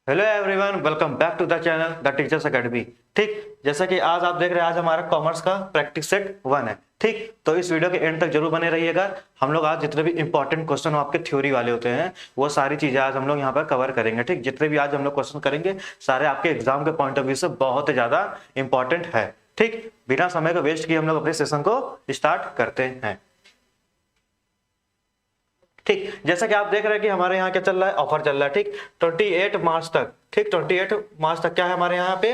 Hello everyone, welcome back to the channel the teachers academy. ठीक, जैसा कि आज आप देख रहे हैं, आज हमारा कॉमर्स का प्रैक्टिस सेट 1 है। ठीक, तो इस वीडियो के एंड तक जरूर बने रहिएगा। हम लोग आज जितने भी इंपॉर्टेंट क्वेश्चन आपके थ्योरी वाले होते हैं वो सारी चीजें आज हम लोग यहाँ पर कवर करेंगे। ठीक, जितने भी आज हम लोग क्वेश्चन करेंगे सारे आपके एग्जाम के पॉइंट ऑफ व्यू से बहुत ही ज्यादा इंपॉर्टेंट है। ठीक, बिना समय को वेस्ट किए हम लोग अपने सेशन को स्टार्ट करते हैं। ठीक, जैसा कि आप देख रहे हैं कि हमारे यहाँ क्या चल रहा है, ऑफर चल रहा है। ठीक, 28 मार्च तक। ठीक, 28 मार्च तक क्या है हमारे यहाँ पे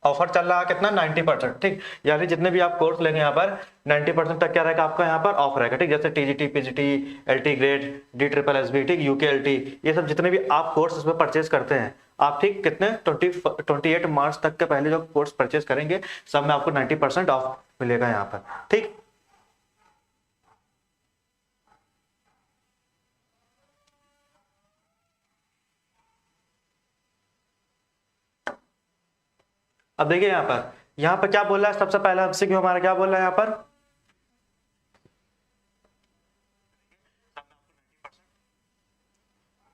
ऑफर चल रहा है, कितना 90%। ठीक, यानी जितने भी आप कोर्स लेंगे यहाँ पर 90% तक क्या रहेगा आपका यहाँ पर ऑफ रहेगा। ठीक, जैसे TGT, PGT, LT grade, D triple SB, ठीक, यूकेएलटी, ये सब जितने भी आप कोर्स इसमें परचेज करते हैं आप, ठीक, कितने 28 मार्च तक के पहले जो कोर्स परचेज करेंगे सब में आपको 90% ऑफ मिलेगा यहाँ पर। ठीक, अब देखिए यहाँ पर क्या बोल रहा है, सबसे पहला एमसीक्यू हमारा क्या बोल रहा है यहाँ पर,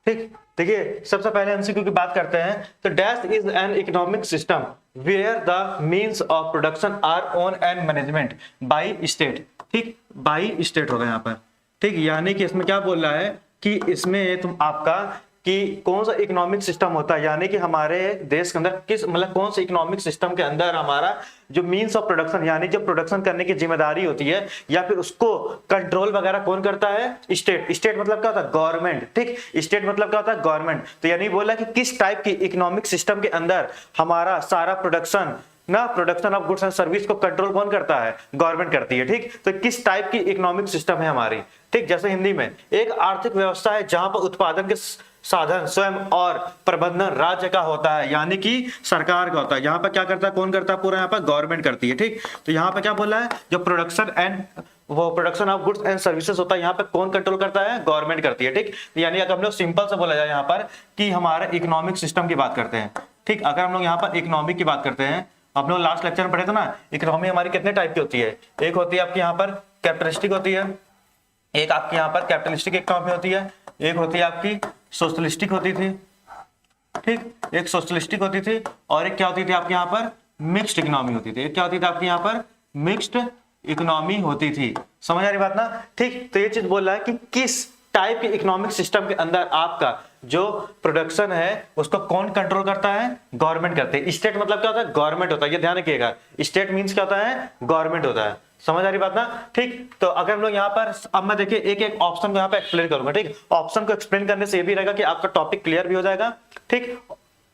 ठीक, देखिए सबसे पहले एमसीक्यू की बात करते हैं। तो dash is an economic system where the means of production are own and management by state. ठीक, बाय स्टेट होगा यहाँ पर। ठीक, यानी कि इसमें क्या बोल रहा है कि इसमें तुम आपका कि कौन सा इकोनॉमिक सिस्टम होता है, यानी कि हमारे देश के अंदर किस मतलब कौन से इकोनॉमिक सिस्टम के अंदर हमारा जो मींस ऑफ प्रोडक्शन यानी जो प्रोडक्शन करने की जिम्मेदारी होती है या फिर उसको कंट्रोल वगैरह कौन करता है, स्टेट। स्टेट मतलब क्या होता है, गवर्नमेंट। ठीक, स्टेट मतलब क्या होता है, गवर्नमेंट। तो यानी बोला कि किस टाइप की इकोनॉमिक सिस्टम के अंदर हमारा सारा production of goods and service को कंट्रोल कौन करता है, गवर्नमेंट करती है। ठीक, तो किस टाइप की इकोनॉमिक सिस्टम है हमारी। ठीक, जैसे हिंदी में एक आर्थिक व्यवस्था है जहां पर उत्पादन के साधन स्वयं और प्रबंधन राज्य का होता है, यानी कि सरकार का होता है। यहाँ पर क्या करता है, कौन करता है, पूरा यहाँ पर गवर्नमेंट करती है। ठीक, तो यहाँ पर क्या बोला है, जो production of goods and services होता है यहाँ पे कौन कंट्रोल करता है, गवर्नमेंट करती है। ठीक, यानी अगर हम लोग सिंपल से बोला जाए यहाँ पर कि हमारे इकोनॉमिक सिस्टम की बात करते हैं। ठीक, अगर हम लोग यहाँ पर इकोनॉमिक की बात करते हैं, हम लोग लास्ट लेक्चर में पढ़े थे ना, इकोनॉमी हमारी कितने टाइप की होती है। एक होती है आपकी यहाँ पर कैपिटलिस्टिक होती है, एक आपकी यहाँ पर कैपिटलिस्टिक इकोनॉमी होती है, एक होती है आपकी सोशलिस्टिक होती थी। ठीक, एक सोशलिस्टिक होती थी और एक क्या होती थी आपके यहाँ पर मिक्स्ड इकोनॉमी होती थी। एक क्या होती थी आपके यहाँ पर मिक्स्ड इकोनॉमी होती थी। समझ आ रही बात ना। ठीक, तो ये चीज बोल रहा है कि किस टाइप के इकोनॉमिक सिस्टम के अंदर आपका जो प्रोडक्शन है उसको कौन कंट्रोल करता है, गवर्नमेंट करते हैं। स्टेट मतलब क्या होता है, गवर्नमेंट होता है, ये ध्यान रखिएगा। स्टेट मींस क्या होता है, गवर्नमेंट होता है। समझ आ रही बात ना। ठीक, तो अगर हम लोग यहाँ पर अब मैं देखिए एक एक ऑप्शन को यहाँ पे एक्सप्लेन करूंगा। ठीक, ऑप्शन को एक्सप्लेन करने से ये भी रहेगा कि आपका टॉपिक क्लियर भी हो जाएगा। ठीक,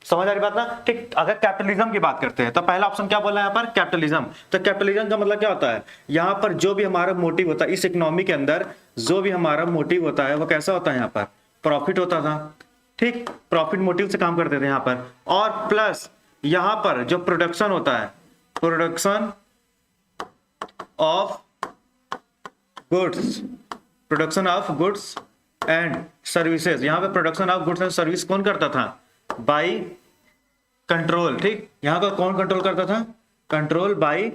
समझ आ रही बात ना। ठीक, अगर कैपिटलिज्म की बात करते हैं तो पहला ऑप्शन क्या बोला है यहाँ पर, कैपिटलिज्म। तो कैपिटलिज्म का मतलब क्या होता है, यहाँ पर जो भी हमारा मोटिव होता है इस इकोनॉमी के अंदर, जो भी हमारा मोटिव होता है वो कैसा होता है, यहाँ पर प्रॉफिट होता था। ठीक, प्रॉफिट मोटिव से काम करते थे यहाँ पर। और प्लस यहाँ पर जो प्रोडक्शन होता है, production of goods and services, यहाँ पे production of goods and service कौन करता था, बाय कंट्रोल। ठीक, यहाँ का कौन कंट्रोल करता था, कंट्रोल बाय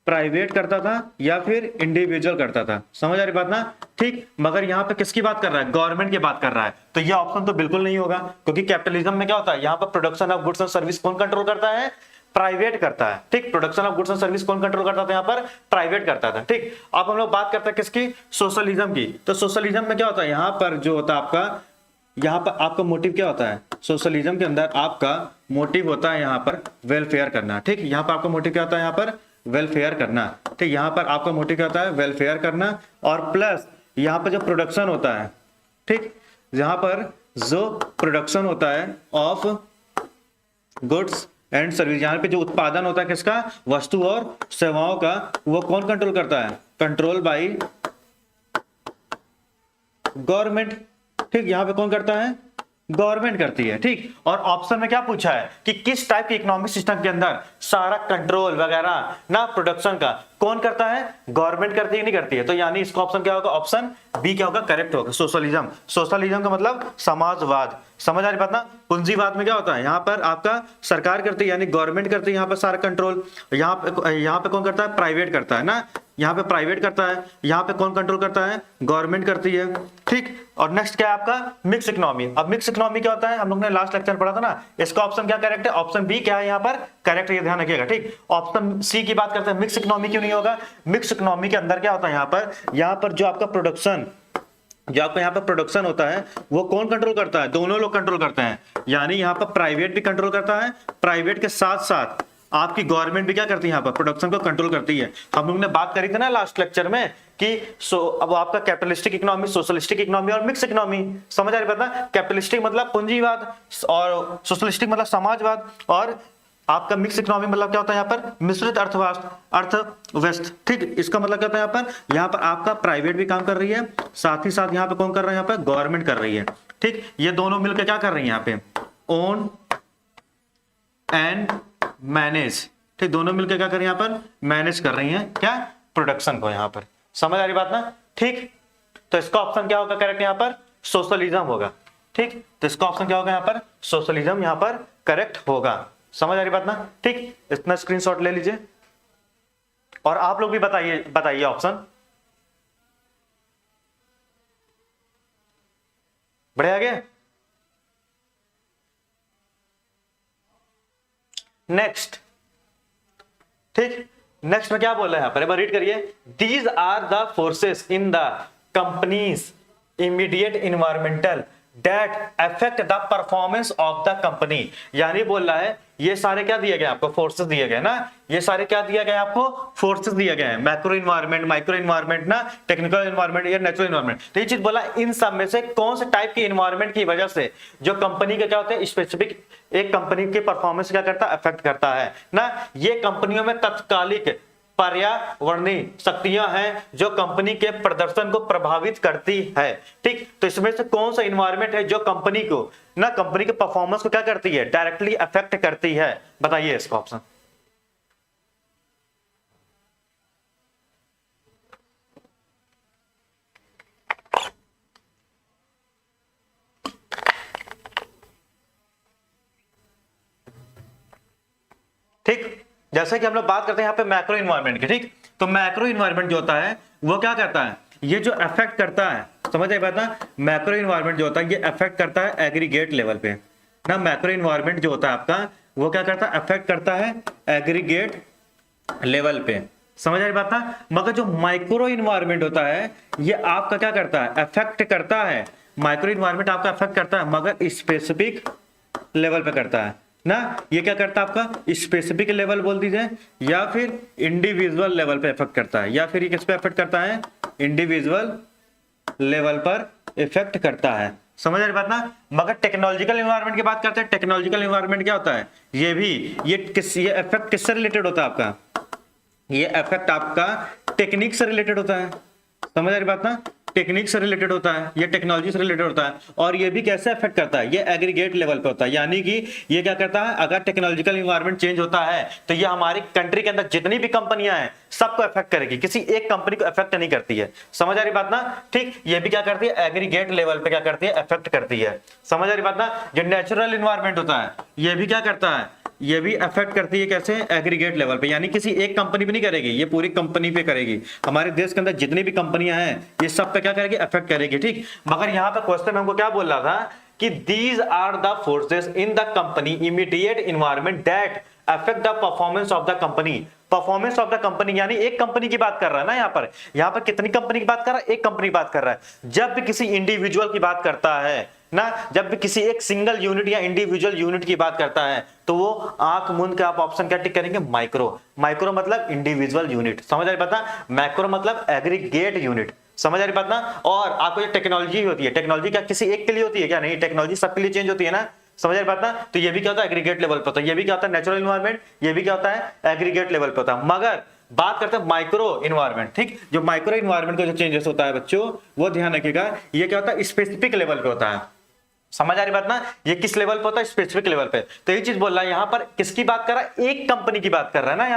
प्राइवेट करता था या फिर इंडिविजुअल करता था। समझ आ रही बात ना। ठीक, मगर यहाँ पे किसकी बात कर रहा है, गवर्नमेंट की बात कर रहा है। तो ये ऑप्शन तो बिल्कुल नहीं होगा, क्योंकि कैपिटलिज्म में क्या होता है, यहाँ पर production of goods and service कौन कंट्रोल करता है, प्राइवेट करता है। ठीक, production of goods and service कौन कंट्रोल करता था, यहाँ पर प्राइवेट करता था। ठीक, अब हम लोग बात करते हैं किसकी, सोशलिज्म की। तो सोशलिज्म में क्या होता है, यहाँ पर जो होता है आपका, यहाँ पर आपका मोटिव क्या होता है, सोशलिज्म के अंदर आपका मोटिव होता है यहाँ पर वेलफेयर करना। ठीक, यहाँ पर आपका मोटिव क्या होता है, यहाँ पर वेलफेयर करना। ठीक, यहाँ पर आपका मोटिव क्या होता है, वेलफेयर करना। और प्लस यहाँ पर जो प्रोडक्शन होता है, ठीक, यहाँ पर जो प्रोडक्शन होता है ऑफ गुड्स एंड सर्विस, यहाँ पे जो उत्पादन होता है किसका, वस्तु और सेवाओं का, वो कौन कंट्रोल करता है, कंट्रोल बाय गवर्नमेंट। ठीक, यहाँ पे कौन करता है, गवर्नमेंट करती है। ठीक, और ऑप्शन में क्या पूछा है कि किस टाइप के इकोनॉमिक सिस्टम के अंदर सारा कंट्रोल वगैरह ना प्रोडक्शन का कौन करता है, गवर्नमेंट करती है नहीं करती है, तो यानी इसका ऑप्शन क्या होगा, ऑप्शन बी क्या होगा, करेक्ट होगा। सोशलिज्म, सोशलिज्म का मतलब समाजवाद, समझ आ रही बात ना। पूंजीवाद में क्या होता है, यहाँ पर आपका सरकार करती है यानी गवर्नमेंट करती है यहाँ पर सारा कंट्रोल, यहाँ पे कौन करता है, प्राइवेट करता है ना, यहाँ पे प्राइवेट करता है, यहाँ पे कौन कंट्रोल करता है, गवर्नमेंट करती है, ठीक। और नेक्स्ट क्या है आपका, मिक्स इकोनॉमी। अब मिक्स इकोनॉमी क्या होता है, हम लोग ने लास्ट लेक्चर पढ़ा था ना, इसका ऑप्शन क्या करेक्ट है, ऑप्शन बी क्या है यहाँ पर करेक्ट, ये ध्यान रखिएगा, ठीक। ऑप्शन सी की बात करते हैं, मिक्स इकोनॉमी क्यों नहीं होगा, मिक्स इकोनॉमी के अंदर क्या होता है, यहाँ पर जो आपका प्रोडक्शन, जो आपका यहाँ पर प्रोडक्शन होता है वो कौन कंट्रोल करता है, दोनों लोग कंट्रोल करते हैं, यानी यहाँ पर प्राइवेट भी कंट्रोल करता है, प्राइवेट के साथ साथ आपकी गवर्नमेंट भी क्या करती है, यहाँ पर प्रोडक्शन को कंट्रोल करती है। हम लोग ने बात करी थी ना लास्ट लेक्चर में कि अब आपका कैपिटलिस्टिक इकोनॉमी, सोशलिस्टिक इकोनॉमी और मिक्स इकोनॉमी, समझ आ रही बात ना। कैपिटलिस्टिक मतलब पूंजीवाद और सोशलिस्टिक मतलब समाजवाद, और आपका मिक्स इकोनॉमी मतलब क्या होता है, यहाँ पर मिश्रित अर्थव्यवस्था, ठीक। इसका मतलब क्या होता है, यहाँ पर आपका प्राइवेट भी काम कर रही है, साथ ही साथ यहाँ पे कौन कर रहा है, यहाँ पे गवर्नमेंट कर रही है, ठीक। ये दोनों मिलकर क्या कर रही है, यहाँ पे ओन एंड मैनेज, ठीक। दोनों मिलकर क्या कर रही है, यहाँ पर मैनेज कर रही है क्या, प्रोडक्शन को, यहाँ पर समझ आ रही बात ना, ठीक। तो इसका ऑप्शन क्या होगा करेक्ट, यहाँ पर सोशलिज्म होगा, ठीक। तो इसका ऑप्शन क्या होगा, यहाँ पर सोशलिज्म यहाँ पर करेक्ट होगा, समझ आ रही बात ना, ठीक। इतना स्क्रीनशॉट ले लीजिए और आप लोग भी बताइए ऑप्शन, बढ़े आगे। नेक्स्ट, ठीक, नेक्स्ट में क्या बोल रहा है यहाँ पर, एक बार रीड करिए, these are the forces in the companies immediate environmental that affect the performance of the company, यानी बोल रहा है ये सारे क्या दिए गए आपको, फोर्सेस दिए गए ना, ये सारे क्या दिया गया आपको, फोर्सेस दिए गए हैं, मैक्रो इन्वायरमेंट, माइक्रो इन्वायरमेंट ना, टेक्निकल इन्वायरमेंट या नेचुरल इन्वायरमेंट। तो ये चीज बोला इन सब में से कौन से टाइप की इन्वायरमेंट की वजह से जो कंपनी के क्या होते हैं स्पेसिफिक, एक कंपनी के परफॉर्मेंस क्या करता है, अफेक्ट करता है ना। ये कंपनियों में तत्कालिक पर्यावरणीय शक्तियां हैं जो कंपनी के प्रदर्शन को प्रभावित करती है, ठीक। तो इसमें से कौन सा इन्वायरमेंट है जो कंपनी को ना, कंपनी के परफॉर्मेंस को क्या करती है, डायरेक्टली अफेक्ट करती है, बताइए इसका ऑप्शन। ठीक, जैसे कि हम लोग बात करते हैं यहाँ पे मैक्रो इन्वायरमेंट की, ठीक। तो मैक्रो इन्वायरमेंट जो होता है वो क्या करता है, ये जो अफेक्ट करता है, समझ आई बात ना, मैक्रो इन्वायरमेंट जो होता है ये अफेक्ट करता है एग्रीगेट लेवल पे ना। मैक्रो इन्वायरमेंट जो होता है आपका वो क्या करता है, अफेक्ट करता है एग्रीगेट लेवल पे, समझ आई बात ना। मगर जो माइक्रो इन्वायरमेंट होता है ये आपका क्या करता है, अफेक्ट करता है, माइक्रो इन्वायरमेंट आपका अफेक्ट करता है मगर स्पेसिफिक लेवल पे करता है ना। ये क्या करता है आपका स्पेसिफिक लेवल बोल दीजिए, या फिर इंडिविजुअल लेवल पे इफेक्ट करता है, या फिर ये किस पे इफेक्ट करता है, इंडिविजुअल लेवल पर इफेक्ट करता है, समझ आ रही बात ना। मगर टेक्नोलॉजिकल इन्वायरमेंट की बात करते हैं, टेक्नोलॉजिकल इन्वायरमेंट क्या होता है, ये भी ये इफेक्ट किससे रिलेटेड होता है आपका, ये इफेक्ट आपका टेक्निक से रिलेटेड होता है, समझ आ रही बात ना, टेक्निक से रिलेटेड होता है, ये टेक्नोलॉजी से रिलेटेड होता है। और ये भी कैसे अफेक्ट करता है, ये एग्रीगेट लेवल पे होता है, यानी कि ये क्या करता है, अगर टेक्नोलॉजिकल इन्वायरमेंट चेंज होता है तो ये हमारी कंट्री के अंदर जितनी भी कंपनियां हैं सबको अफेक्ट करेगी, किसी एक कंपनी को अफेक्ट नहीं करती है, समझ आ रही बात ना, ठीक। ये भी क्या करती है, एग्रीगेट लेवल पे क्या करती है, अफेक्ट करती है, समझ आ रही बात ना। जो नेचुरल इन्वायरमेंट होता है ये भी क्या करता है, ये भी अफेक्ट करती है, कैसे, एग्रीगेट लेवल पे, यानी किसी एक कंपनी पे नहीं करेगी, ये पूरी कंपनी पे करेगी, हमारे देश के अंदर जितनी भी कंपनियां हैं ये सब पे क्या करेगी, अफेक्ट करेगी, ठीक। मगर यहाँ पे क्वेश्चन में हमको क्या बोल रहा था कि these are the forces in the company immediate environment that affect the performance of the company, performance of the company, यानी एक कंपनी की बात कर रहा है ना, यहाँ पर कितनी कंपनी की बात कर रहा है, एक कंपनी की बात कर रहा है। जब भी किसी इंडिविजुअल की बात करता है ना, जब भी किसी एक सिंगल यूनिट या इंडिविजुअल यूनिट की बात करता है तो वो आंख मूंद के आप ऑप्शन क्या टिक करेंगे, माइक्रो। माइक्रो मतलब इंडिविजुअल यूनिट, समझ आ रही बात ना। मैक्रो मतलब एग्रीगेट यूनिट, समझ आ रही बात ना। और आपको जो टेक्नोलॉजी होती है, टेक्नोलॉजी क्या किसी एक के लिए होती है क्या, नहीं, टेक्नोलॉजी सबके लिए चेंज होती है ना, समझ आ रही बात ना। तो ये भी क्या होता है, एग्रीगेट लेवल पर होता है, ये भी क्या होता है, नेचुरल इन्वायरमेंट, ये भी क्या होता है, एग्रीगेट लेवल पर होता है। मगर बात करते हैं माइक्रो इन्वायरमेंट, ठीक। जो माइक्रो इन्वायरमेंट का जो चेंजेस होता है बच्चों वो ध्यान रखिएगा, ये क्या होता है, स्पेसिफिक लेवल पे होता है, समझ आ रही बात ना, ये किस लेवल पे होता है, स्पेसिफिक लेवल पे। तो ये चीज बोल रहा है, यहां पर किसकी बात कर रहा है, एक कंपनी की बात कर रहा है ना,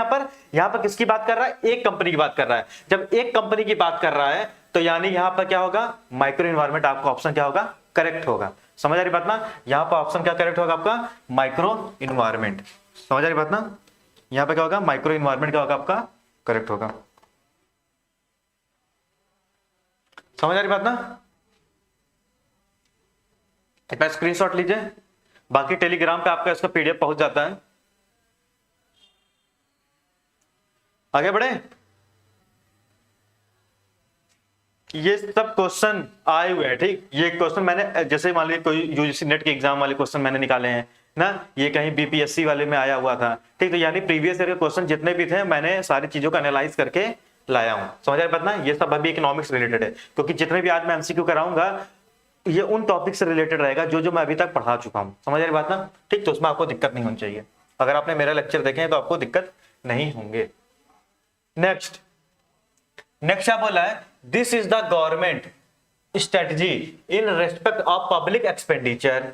यहां पर किसकी बात कर रहा है, एक कंपनी की बात कर रहा है। जब एक कंपनी की बात कर रहा है तो यानी यहां पर क्या होगा, माइक्रो इन्वायरमेंट, आपका ऑप्शन क्या होगा, करेक्ट होगा। समझ आ रही बात ना, यहां पर ऑप्शन क्या करेक्ट होगा आपका, माइक्रो इन्वायरमेंट। समझ आ रही बात ना, यहां पर क्या होगा, माइक्रो इन्वायरमेंट क्या होगा आपका, करेक्ट होगा। समझ आ रही बात ना, इतना स्क्रीनशॉट लीजिए, बाकी टेलीग्राम पे आपका इसका पीडीएफ पहुंच जाता है। आगे बढ़े, ये सब क्वेश्चन आए हुए हैं, ठीक। ये क्वेश्चन मैंने जैसे मान लीजिए कोई यूजीसी नेट के एग्जाम वाले क्वेश्चन मैंने निकाले हैं ना, ये कहीं बीपीएससी वाले में आया हुआ था, ठीक। तो यानी प्रीवियस ईयर के क्वेश्चन जितने भी थे मैंने सारी चीजों का एनालाइज करके लाया हूं। समझ आ रही बात ना, ये सब अभी इकोनॉमिक्स रिलेटेड है, क्योंकि जितने भी आज मैं एमसीक्यू कराऊंगा ये उन टॉपिक से रिलेटेड रहेगा जो मैं अभी तक पढ़ा चुका हूं। समझ आ रही बात ना, ठीक। तो उसमें आपको दिक्कत नहीं होनी चाहिए, अगर आपने मेरा लेक्चर देखे हैं तो आपको दिक्कत नहीं होंगे। नेक्स्ट क्या बोला है, this is the government strategy in respect of public expenditure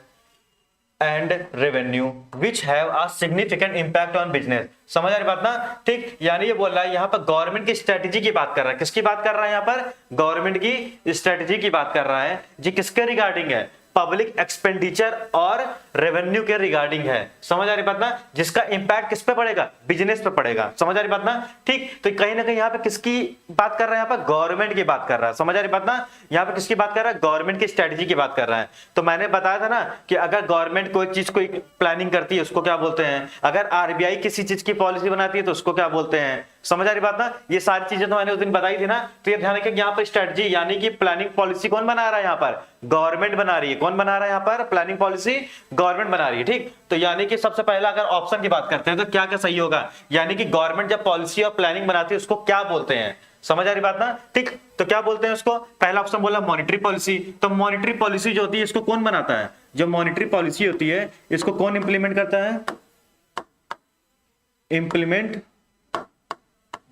and revenue which have a significant impact on business. समझ आ रही बात ना, ठीक। यानी ये बोल रहा है यहां पर गवर्नमेंट की स्ट्रेटजी की बात कर रहा है, किसकी बात कर रहा है, यहां पर गवर्नमेंट की स्ट्रेटजी की बात कर रहा है जी, किसके रिगार्डिंग है, पब्लिक एक्सपेंडिचर और रेवेन्यू के रिगार्डिंग है। समझ आ रही बात ना, जिसका इंपैक्ट किस पे पड़ेगा, बिजनेस पे पड़ेगा। समझ आ रही बात ना, ठीक। तो कहीं ना कहीं यहाँ पे किसकी बात कर रहा है, यहाँ पर गवर्नमेंट की बात कर रहा है। समझ आ रही बात ना, यहाँ पे किसकी बात कर रहा है, गवर्नमेंट की स्ट्रेटजी की बात कर रहा है। तो मैंने बताया था ना कि अगर गवर्नमेंट कोई चीज कोई प्लानिंग करती है उसको क्या बोलते हैं, अगर आरबीआई किसी चीज की पॉलिसी बनाती है तो उसको क्या बोलते हैं। समझ आ रही बात ना, ये सारी चीजें तो मैंने उस दिन बताई थी ना। तो ये ध्यान रखिए यहाँ पर स्ट्रेटजी यानी कि प्लानिंग पॉलिसी कौन बना रहा है, यहाँ पर गवर्नमेंट बना रही है। कौन बना रहा है यहाँ पर, प्लानिंग पॉलिसी गवर्नमेंट बना रही है, ठीक। तो यानी कि सबसे पहला अगर ऑप्शन की बात करते हैं तो क्या क्या सही होगा, यानी कि गवर्नमेंट जब पॉलिसी और प्लानिंग बनाती है उसको क्या बोलते हैं। समझ आ रही बात ना, ठीक। तो क्या बोलते हैं उसको, पहला ऑप्शन बोला मॉनिटरी पॉलिसी। तो मॉनिटरी पॉलिसी जो होती है इसको कौन बनाता है, जो मॉनिटरी पॉलिसी होती है इसको कौन इंप्लीमेंट करता है, इंप्लीमेंट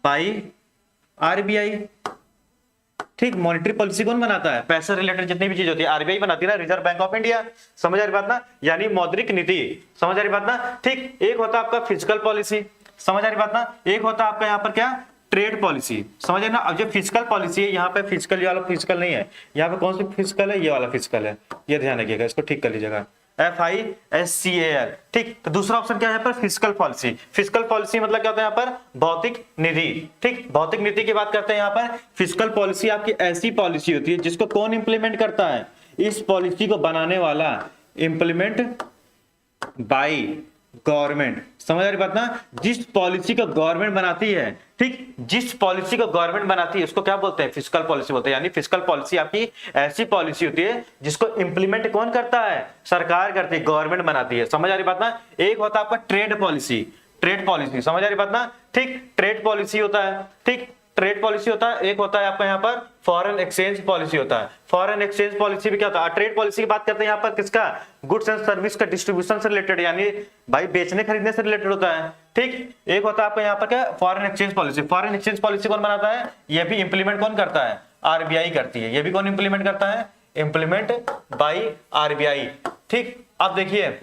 बाय आरबीआई, ठीक। मॉनिटरी पॉलिसी कौन बनाता है, पैसे रिलेटेड जितनी भी चीज होती है आरबीआई बनाती है ना, रिजर्व बैंक ऑफ इंडिया। समझ आ रही बात ना, यानी मौद्रिक नीति। समझ आ रही बात ना, ठीक। एक होता है आपका फिजिकल पॉलिसी, समझ आ रही बात ना, एक होता है आपका यहाँ पर क्या, ट्रेड पॉलिसी। समझ ना, अब जो फिजिकल पॉलिसी है यहाँ पे फिजिकल, ये वाला फिजिकल नहीं है, यहाँ पे कौन सी फिजिकल है, ये वाला फिजिकल है, ये ध्यान रखिएगा, इसको ठीक कर लीजिएगा, FISCAL, ठीक। तो दूसरा ऑप्शन क्या है यहाँ पर, फिजिकल पॉलिसी। फिजिकल पॉलिसी मतलब क्या होता है यहाँ पर, भौतिक निधि, ठीक। भौतिक निधि की बात करते हैं यहाँ पर। फिजिकल पॉलिसी आपकी ऐसी पॉलिसी होती है जिसको कौन इंप्लीमेंट करता है, इस पॉलिसी को बनाने वाला, इंप्लीमेंट बाय गवर्नमेंट। समझ आ रही बात ना, जिस पॉलिसी को गवर्नमेंट बनाती है, ठीक, जिस पॉलिसी को गवर्नमेंट बनाती है उसको क्या बोलते हैं, फिजिकल पॉलिसी बोलते हैं। यानी फिजिकल पॉलिसी आपकी ऐसी पॉलिसी होती है जिसको इंप्लीमेंट कौन करता है, सरकार करती है, गवर्नमेंट बनाती है। समझ आ रही बात ना। एक होता है आपका ट्रेड पॉलिसी, ट्रेड पॉलिसी, समझ आ रही बात ना, ठीक। ट्रेड पॉलिसी होता है, ठीक, ट्रेड पॉलिसी होता है। एक होता है आपका यहाँ पर फॉरेन एक्सचेंज पॉलिसी होता है। फॉरेन एक्सचेंज पॉलिसी भी क्या होता है, ट्रेड पॉलिसी की बात करते हैं यहाँ पर किसका, गुड्स एंड सर्विस का डिस्ट्रीब्यूशन से रिलेटेड, यानी भाई बेचने खरीदने से रिलेटेड होता है, ठीक। एक होता है आपका यहाँ पर क्या, foreign exchange policy. Foreign exchange policy कौन बनाता है, ये भी इंप्लीमेंट कौन करता है, आरबीआई करती है। ये भी कौन इंप्लीमेंट करता है, इंप्लीमेंट बाय आरबीआई, ठीक। अब देखिए,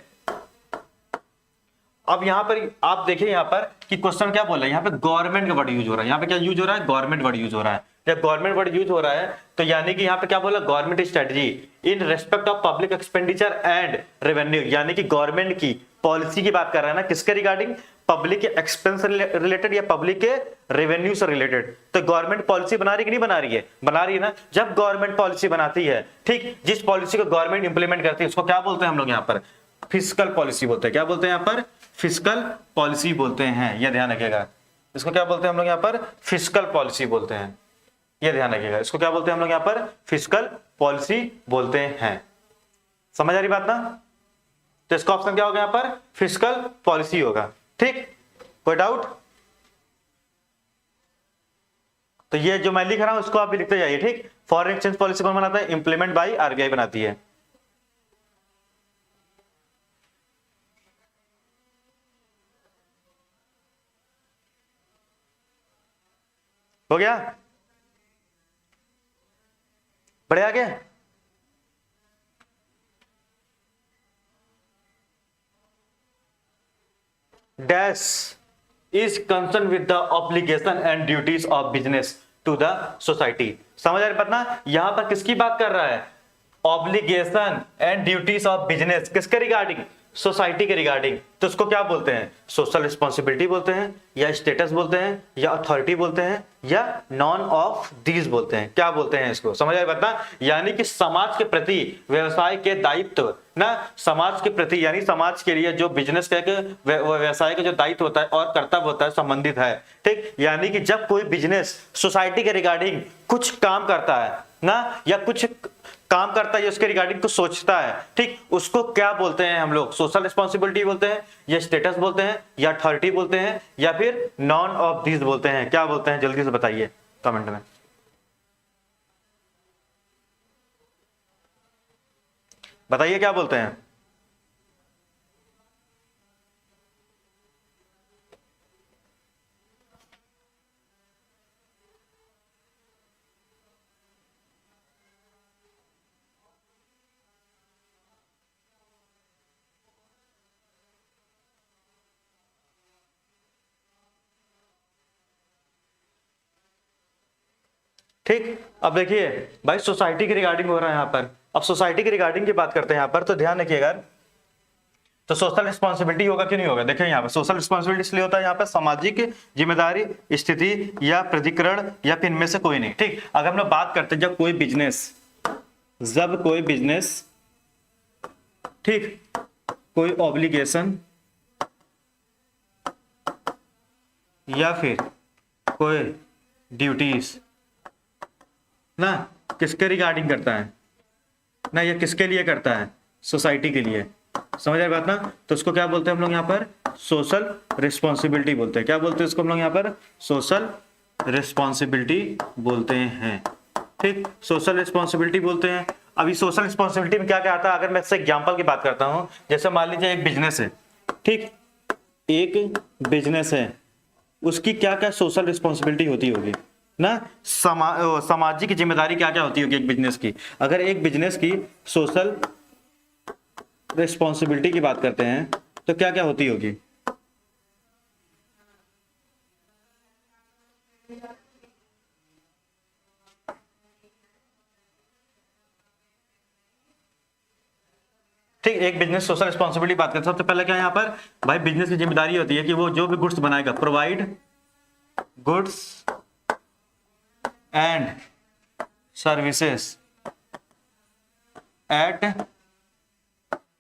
अब यहां पर आप देखिए यहाँ पर कि क्वेश्चन क्या बोल रहा है, यहाँ पे गवर्नमेंट का वर्ड यूज हो रहा है। यहाँ पे क्या यूज हो रहा है, गवर्नमेंट वर्ड यूज हो रहा है। जब गवर्नमेंट वर्ड यूज हो रहा है तो यानी कि यहाँ पे क्या बोला, government strategy in respect of public expenditure and revenue, यानी कि गवर्नमेंट की पॉलिसी की बात कर रहा है ना, किसके रिगार्डिंग, पब्लिक के एक्सपेंस रिलेटेड या पब्लिक के रेवेन्यू से रिलेटेड। तो गवर्नमेंट पॉलिसी बना रही कि नहीं बना रही है, बना रही है ना। जब गवर्नमेंट पॉलिसी बनाती है, ठीक, जिस पॉलिसी को गवर्नमेंट इंप्लीमेंट करती है उसको क्या बोलते हैं हम लोग यहाँ पर, फिजिकल पॉलिसी बोलते हैं। क्या बोलते हैं यहाँ पर, फिजिकल पॉलिसी बोलते हैं, यह ध्यान रखिएगा। इसको क्या बोलते हैं हम लोग यहाँ पर, फिजिकल पॉलिसी बोलते हैं, यह ध्यान रखिएगा। इसको क्या बोलते हैं हम लोग यहाँ पर, फिजिकल पॉलिसी बोलते हैं। समझ आ रही बात ना। तो इसका ऑप्शन क्या होगा यहाँ पर, फिजिकल पॉलिसी होगा, ठीक। कोई डाउट, तो ये जो मैं लिख रहा हूं उसको आप भी लिखते जाइए, ठीक। फॉरेन एक्सचेंज पॉलिसी कौन बनाता है, इंप्लीमेंट बाय आरबीआई बनाती है। हो गया, बढ़े आगे। Dash is concern with the obligation and duties of business to the society. समझ आ रही बात ना, यहां पर किसकी बात कर रहा है? Obligation and duties of business, किसके रिगार्डिंग? सोसाइटी के रिगार्डिंग। तो उसको क्या बोलते हैं? सोशल रिस्पॉन्सिबिलिटी बोलते हैं, या स्टेटस बोलते हैं, या अथॉरिटी बोलते हैं, या नॉन ऑफ दीज बोलते हैं। क्या बोलते हैं इसको? समझ आए बात ना, यानी कि समाज के प्रति व्यवसाय के दायित्व ना, समाज के प्रति यानी समाज के लिए जो बिजनेस का व्यवसाय का जो दायित्व होता है और कर्तव्य होता है संबंधित है। ठीक, यानी कि जब कोई बिजनेस सोसाइटी के रिगार्डिंग कुछ काम करता है ना, या कुछ काम करता है, उसके रिगार्डिंग कुछ सोचता है, ठीक, उसको क्या बोलते हैं हम लोग? सोशल रिस्पॉन्सिबिलिटी बोलते हैं, या स्टेटस बोलते हैं, या अथॉरिटी बोलते हैं, या फिर नॉन ऑफ दीज बोलते हैं। क्या बोलते हैं? जल्दी से बताइए कमेंट में। बताइए क्या बोलते हैं? ठीक, अब देखिए भाई सोसाइटी के रिगार्डिंग हो रहा है यहाँ पर। अब सोसाइटी के रिगार्डिंग की बात करते हैं यहाँ पर, तो ध्यान रखिएगा। तो सोशल रिस्पॉन्सिबिलिटी होगा कि नहीं होगा? देखिए यहाँ पर सोशल रिस्पॉन्सिबिलिटी इसलिए होता है यहाँ पर सामाजिक जिम्मेदारी, स्थिति या प्रतिकरण, या फिर इनमें से कोई नहीं। ठीक, अगर हम लोग बात करते हैं जब कोई बिजनेस ठीक, कोई ऑब्लिगेशन या फिर कोई ड्यूटीज ना, किसके रिगार्डिंग करता है ना, ये किसके लिए करता है? सोसाइटी के लिए। समझ आए बात ना, तो उसको क्या बोलते हैं हम लोग यहाँ पर? सोशल रिस्पॉन्सिबिलिटी बोलते हैं। क्या बोलते हैं इसको हम लोग यहाँ पर? सोशल रिस्पॉन्सिबिलिटी बोलते हैं। ठीक, सोशल रिस्पॉन्सिबिलिटी बोलते हैं। अभी सोशल रिस्पॉन्सिबिलिटी में क्या क्या आता है? अगर मैं इससे एग्जाम्पल की बात करता हूँ, जैसे मान लीजिए एक बिजनेस है, ठीक, एक बिजनेस है, उसकी क्या क्या सोशल रिस्पॉन्सिबिलिटी होती होगी ना, सामाजिक जिम्मेदारी क्या क्या होती होगी एक बिजनेस की। अगर एक बिजनेस की सोशल रिस्पॉन्सिबिलिटी की बात करते हैं तो क्या क्या होती होगी? ठीक, एक बिजनेस सोशल रिस्पॉन्सिबिलिटी बात करते हैं, सबसे पहले क्या है यहाँ पर भाई? बिजनेस की जिम्मेदारी होती है कि वो जो भी गुड्स बनाएगा, provide goods and services at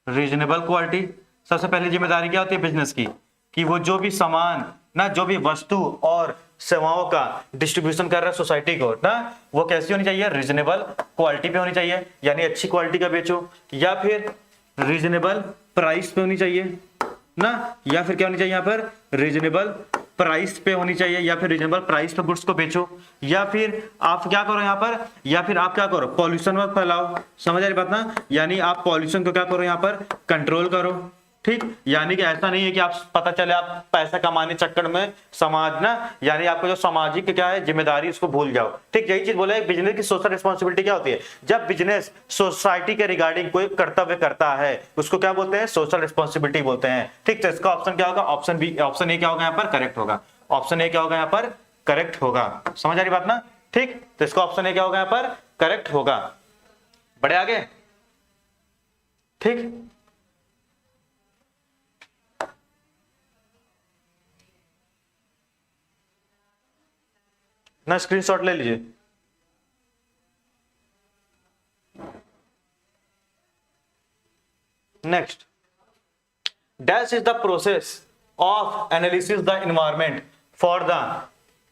reasonable quality. सबसे पहली जिम्मेदारी क्या होती है बिजनेस की? कि वो जो भी सामान ना, जो भी वस्तु और सेवाओं का डिस्ट्रीब्यूशन कर रहा है सोसाइटी को ना, वो कैसी होनी चाहिए? रीजनेबल क्वालिटी पे होनी चाहिए, यानी अच्छी क्वालिटी का बेचो, या फिर रीजनेबल प्राइस पे होनी चाहिए ना, या फिर क्या होनी चाहिए यहाँ पर? रीजनेबल प्राइस पे होनी चाहिए, या फिर रीजनेबल प्राइस पे गुड्स को बेचो, या फिर आप क्या करो यहाँ पर? या फिर आप क्या करो? पॉल्यूशन मत फैलाओ। समझ आ रही बात ना, यानी आप पॉल्यूशन को क्या करो यहाँ पर? कंट्रोल करो। ठीक, यानी कि ऐसा नहीं है कि आप पता चले आप पैसा कमाने चक्कर में समाज ना, यानी आपको जो सामाजिक क्या है जिम्मेदारी उसको भूल जाओ। ठीक, यही चीज बोला है बिजनेस की सोशल रिस्पॉन्सिबिलिटी क्या होती है? जब बिजनेस सोसाइटी के रिगार्डिंग कोई कर्तव्य करता है उसको क्या बोलते हैं? सोशल रिस्पॉन्सिबिलिटी बोलते हैं। ठीक, तो इसका ऑप्शन क्या होगा? ऑप्शन बी, ऑप्शन ए क्या होगा यहाँ पर? करेक्ट होगा। ऑप्शन ए क्या होगा यहाँ पर? करेक्ट होगा। समझ आ रही बात ना? ठीक, तो इसका ऑप्शन ए क्या होगा यहाँ पर? करेक्ट होगा। बढ़े आगे। ठीक, ना स्क्रीनशॉट ले लीजिए। Next, dash is the process of analysis the environment for the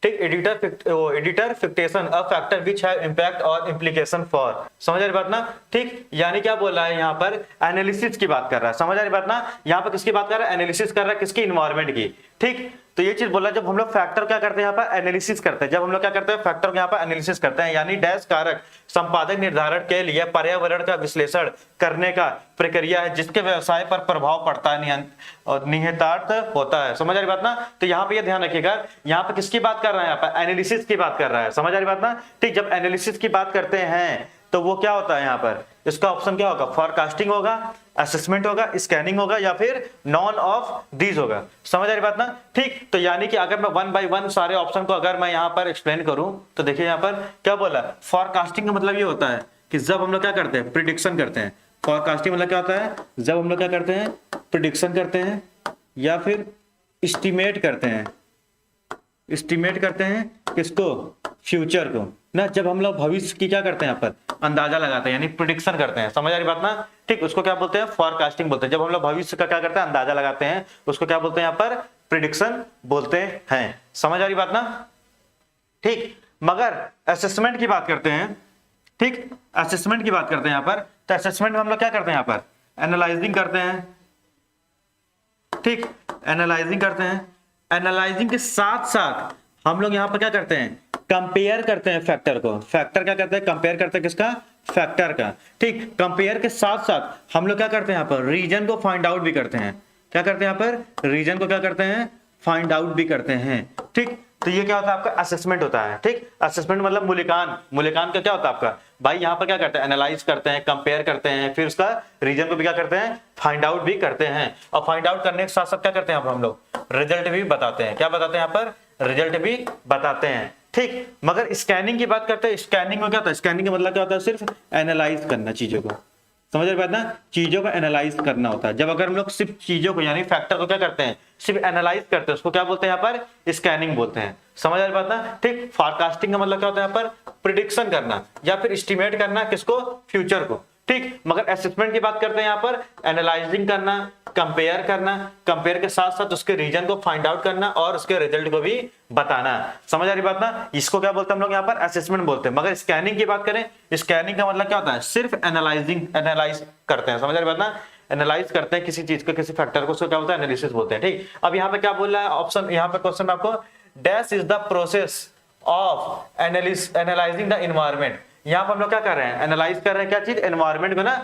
ठीक editor fixation a factor which have impact or implication for. समझ आ रही बात ना? ठीक, यानी क्या बोल रहा है यहाँ पर? एनालिसिस की बात कर रहा है। समझ आ रही बात ना? यहाँ पर किसकी बात कर रहा है? एनालिसिस कर रहा है किसकी? इन्वायरमेंट की। ठीक, तो ये चीज बोला जब हम लोग फैक्टर क्या करते हैं यहाँ पर? एनालिसिस करते हैं। जब हम लोग क्या करते हैं? फैक्टर यहाँ पर एनालिसिस करते हैं, यानी डैश कारक संपादक निर्धारण के लिए पर्यावरण का विश्लेषण करने का प्रक्रिया है जिसके व्यवसाय पर प्रभाव पड़ता है और निहितार्थ होता है। समझ आ रही बात ना? तो यहाँ पे ये ध्यान रखिएगा, यहाँ पे किसकी बात कर रहा है? यहाँ पर एनालिसिस की बात कर रहा है। समझ आ रही बात ना? ठीक, जब एनालिसिस की बात करते हैं तो वो क्या होता है यहाँ पर, इसका ऑप्शन क्या होगा, फोरकास्टिंग होगा, असेसमेंट होगा, स्कैनिंग होगा, या फिर नॉन ऑफ दीज होगा। समझ आ रही बात ना। ठीक, तो यानी कि अगर मैं 1 बाय 1 सारे ऑप्शन को अगर मैं यहाँ पर एक्सप्लेन करूं तो देखिए यहाँ पर क्या बोला, फोरकास्टिंग का मतलब ये होता है कि जब हम लोग क्या करते हैं, प्रिडिक्शन करते हैं। फोरकास्टिंग मतलब क्या होता है, जब हम लोग क्या करते हैं, प्रिडिक्शन करते हैं या फिर एस्टिमेट करते हैं। एस्टिमेट करते हैं किसको, फ्यूचर को ना। जब हम लोग भविष्य की क्या करते हैं, यहाँ पर अंदाजा लगाते हैं, यानी प्रिडिक्शन करते हैं। समझ आ रही बात ना। ठीक, उसको क्या बोलते हैं, फोरकास्टिंग बोलते हैं। जब हम लोग भविष्य का क्या करते हैं, अंदाजा लगाते हैं, उसको क्या बोलते हैं यहाँ पर, प्रिडिक्शन बोलते हैं। समझ आ रही बात ना। ठीक, मगर असेसमेंट की बात करते हैं। ठीक, असेसमेंट की बात करते हैं यहाँ पर, तो असेसमेंट में हम लोग क्या करते हैं, यहाँ पर एनालाइजिंग करते हैं। ठीक, एनालाइजिंग करते हैं। एनालाइजिंग के साथ साथ हम लोग यहाँ पर क्या करते हैं, कंपेयर करते हैं फैक्टर को। फैक्टर क्या करते हैं, कंपेयर करते हैं किसका, फैक्टर का। ठीक, कंपेयर के साथ साथ हम लोग क्या करते हैं, यहाँ पर रीजन को फाइंड आउट भी करते हैं। क्या करते हैं, यहाँ पर रीजन को क्या करते हैं, फाइंड आउट भी करते हैं। ठीक, तो ये क्या होता है, आपका असेसमेंट होता है। ठीक, असेसमेंट मतलब मूल्यांकन। मूल्यांकन का क्या होता है आपका, भाई यहाँ पर क्या करते हैं, एनालाइज करते हैं, कंपेयर करते हैं, फिर उसका रीजन को भी क्या करते हैं, फाइंड आउट भी करते हैं। और फाइंड आउट करने के साथ साथ क्या करते हैं हम लोग, रिजल्ट भी बताते हैं। क्या बताते हैं यहाँ पर, रिजल्ट भी बताते हैं। ठीक, मगर स्कैनिंग की बात करते हैं। स्कैनिंग में क्या होता है, स्कैनिंग का मतलब क्या होता है, सिर्फ एनालाइज करना चीजों को। समझ रहे बात ना, चीजों का एनालाइज करना होता है। जब अगर हम लोग सिर्फ चीजों को यानी फैक्टर को क्या करते हैं, सिर्फ एनालाइज करते हैं, उसको क्या बोलते हैं यहाँ पर, स्कैनिंग बोलते हैं। समझ आ रही बात ना। ठीक, फोरकास्टिंग का मतलब क्या होता है यहाँ पर, प्रिडिक्शन करना या फिर एस्टिमेट करना, किसको, फ्यूचर को। ठीक, मगर असेसमेंट की बात करते हैं यहाँ पर, एनालाइजिंग करना, कंपेयर करना, कंपेयर के साथ साथ उसके रीजन को फाइंड आउट करना और उसके रिजल्ट को भी बताना। समझ आ रही बात ना। इसको क्या बोलते हैं हम लोग यहाँ पर, असेसमेंट बोलते हैं। मगर स्कैनिंग की बात करें, स्कैनिंग का मतलब क्या होता है, सिर्फ एनालाइज करते हैं। समझ आ रही बात ना, एनालाइज करते हैं किसी चीज को, किसी फैक्टर को, उसको क्या बोलते हैं, एनालिसिस बोलते हैं। ठीक, अब यहाँ पे क्या बोल रहा है ऑप्शन, यहाँ पे क्वेश्चन में आपको, dash is the process of analysing the environment. यहाँ पर हम लोग क्या कर रहे हैं, एनालाइज कर रहे हैं क्या चीज, एनवायरमेंट को ना,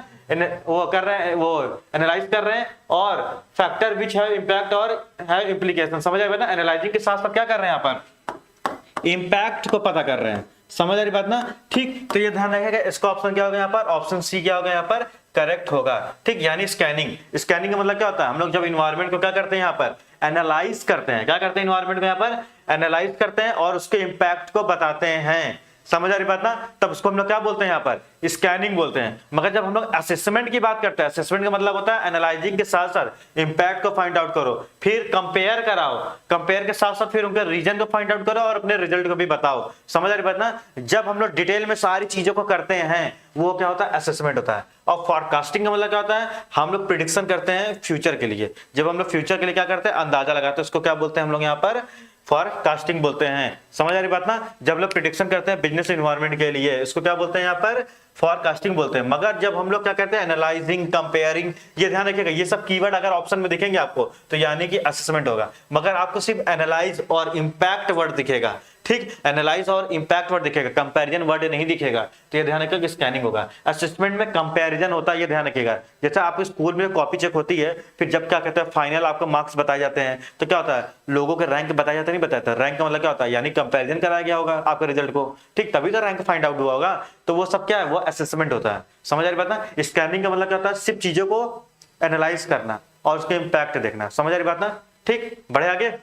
वो कर रहे हैं, वो एनालाइज कर रहे हैं और फैक्टर विच है इम्पैक्ट और है इम्प्लीकेशन। समझ आ रही ना, एनालाइजिंग के साथ साथ क्या कर रहे हैं, यहाँ पर इम्पैक्ट को पता कर रहे हैं। समझ आ रही बात ना। ठीक, तो ये ध्यान रखिएगा, इसका ऑप्शन क्या होगा यहाँ पर, ऑप्शन सी क्या होगा यहाँ पर, करेक्ट होगा। ठीक, यानी स्कैनिंग। स्कैनिंग का मतलब क्या होता है, हम लोग जब इन्वायरमेंट को क्या करते हैं, यहाँ पर एनालाइज करते हैं। क्या करते हैं, इन्वायरमेंट को यहाँ पर एनालाइज करते हैं और उसके इम्पैक्ट को बताते हैं। समझ आ रही बात ना, तब उसको हम लोग क्या बोलते हैं, यहाँ पर स्कैनिंग बोलते हैं। मगर जब हम लोग असेसमेंट की बात करते हैं, असेसमेंट का मतलब होता है एनालाइजिंग के साथ साथ इंपैक्ट को फाइंड आउट करो, फिर कंपेयर कराओ, कंपेयर के साथ साथ फिर उनके रीजन को फाइंड आउट करो और अपने रिजल्ट को भी बताओ। समझ आ रही बात ना। जब हम लोग डिटेल में सारी चीजों को करते हैं, वो क्या होता है, असेसमेंट होता है। और फोरकास्टिंग का मतलब क्या होता है, हम लोग प्रिडिक्शन करते हैं फ्यूचर के लिए। जब हम लोग फ्यूचर के लिए क्या करते हैं, अंदाजा लगाते हैं, उसको क्या बोलते हैं हम लोग यहाँ पर, फोरकास्टिंग बोलते हैं। समझ आ रही बात ना। जब लोग प्रिडिक्शन करते हैं बिजनेस एनवायरनमेंट के लिए, इसको क्या बोलते हैं यहाँ पर, फोरकास्टिंग बोलते हैं। मगर जब हम लोग क्या कहते हैं, एनालाइजिंग, कंपेयरिंग, ये ध्यान रखिएगा, ये सब कीवर्ड अगर ऑप्शन में दिखेंगे आपको तो यानी कि असेसमेंट होगा। मगर आपको सिर्फ एनालाइज और इंपैक्ट वर्ड दिखेगा। ठीक, एनालाइज और इंपैक्ट वर्ड दिखेगा, कंपैरिजन वर्ड नहीं दिखेगा, तो ये ध्यान रखिएगा कि स्कैनिंग होगा। असेसमेंट में कंपैरिजन होता है, ये ध्यान रखिएगा। जैसे आपके स्कूल में कॉपी चेक होती है, फिर जब क्या कहते हैं फाइनल आपको मार्क्स बताए जाते हैं, तो क्या होता है, लोगों के रैंक बताए जाते नहीं, बताता रैंक का मतलब क्या होता है, यानी कंपैरिजन कराया गया होगा आपके रिजल्ट को। ठीक, तभी तो रैंक फाइंड आउट हुआ होगा। तो वो सब क्या है, वो असेसमेंट होता है। समझ आ रही बात ना। स्कैनिंग का मतलब क्या होता है, सिर्फ चीजों को एनालाइज करना और उसके इंपैक्ट देखना। समझ आ रही बात ना। ठीक, बढ़े आगे,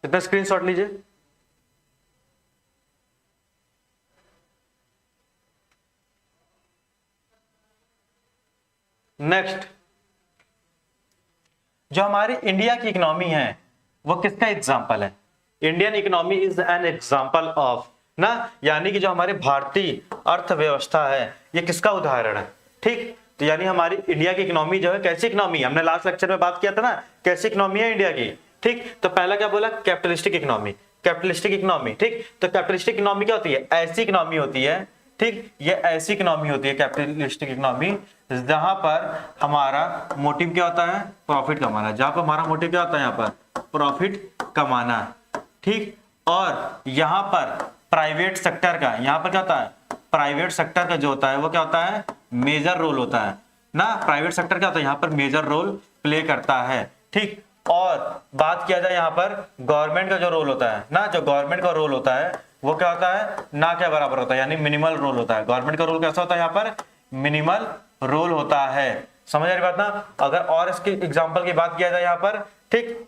इतना स्क्रीनशॉट लीजिए। नेक्स्ट, जो हमारी इंडिया की इकोनॉमी है वो किसका एग्जाम्पल है, Indian economy is an example of ना, यानी कि जो हमारी भारतीय अर्थव्यवस्था है ये किसका उदाहरण है। ठीक, तो यानी हमारी इंडिया की इकोनॉमी जो है कैसी इकोनॉमी, हमने लास्ट लेक्चर में बात किया था ना, कैसी इकोनॉमी है इंडिया की। ठीक, तो पहला क्या बोला, कैपिटलिस्टिक इकोनॉमी। कैपिटलिस्टिक इकोनॉमी, ठीक, तो कैपिटलिस्टिक इकोनॉमी क्या होती है, ऐसी इकोनॉमी होती है। ठीक, ये ऐसी इकोनॉमी होती है कैपिटलिस्टिक इकोनॉमी जहां पर हमारा मोटिव क्या होता है, प्रॉफिट कमाना। जहां पर हमारा मोटिव क्या होता है, यहाँ पर प्रॉफिट कमाना। ठीक, और यहाँ पर प्राइवेट सेक्टर का, यहाँ पर क्या होता है, प्राइवेट सेक्टर का जो होता है वो क्या होता है, मेजर रोल होता है ना। प्राइवेट सेक्टर क्या होता है, यहाँ पर मेजर रोल प्ले करता है। ठीक, और बात किया जाए यहाँ पर गवर्नमेंट का जो रोल होता है ना, जो गवर्नमेंट का रोल होता है वो क्या होता है, ना क्या बराबर होता है, यानी मिनिमल रोल होता है। गवर्नमेंट का रोल कैसा होता है यहाँ पर, मिनिमल रोल होता है। समझ आ रही बात ना। अगर और इसके एग्जांपल की बात किया जाए यहाँ पर, ठीक,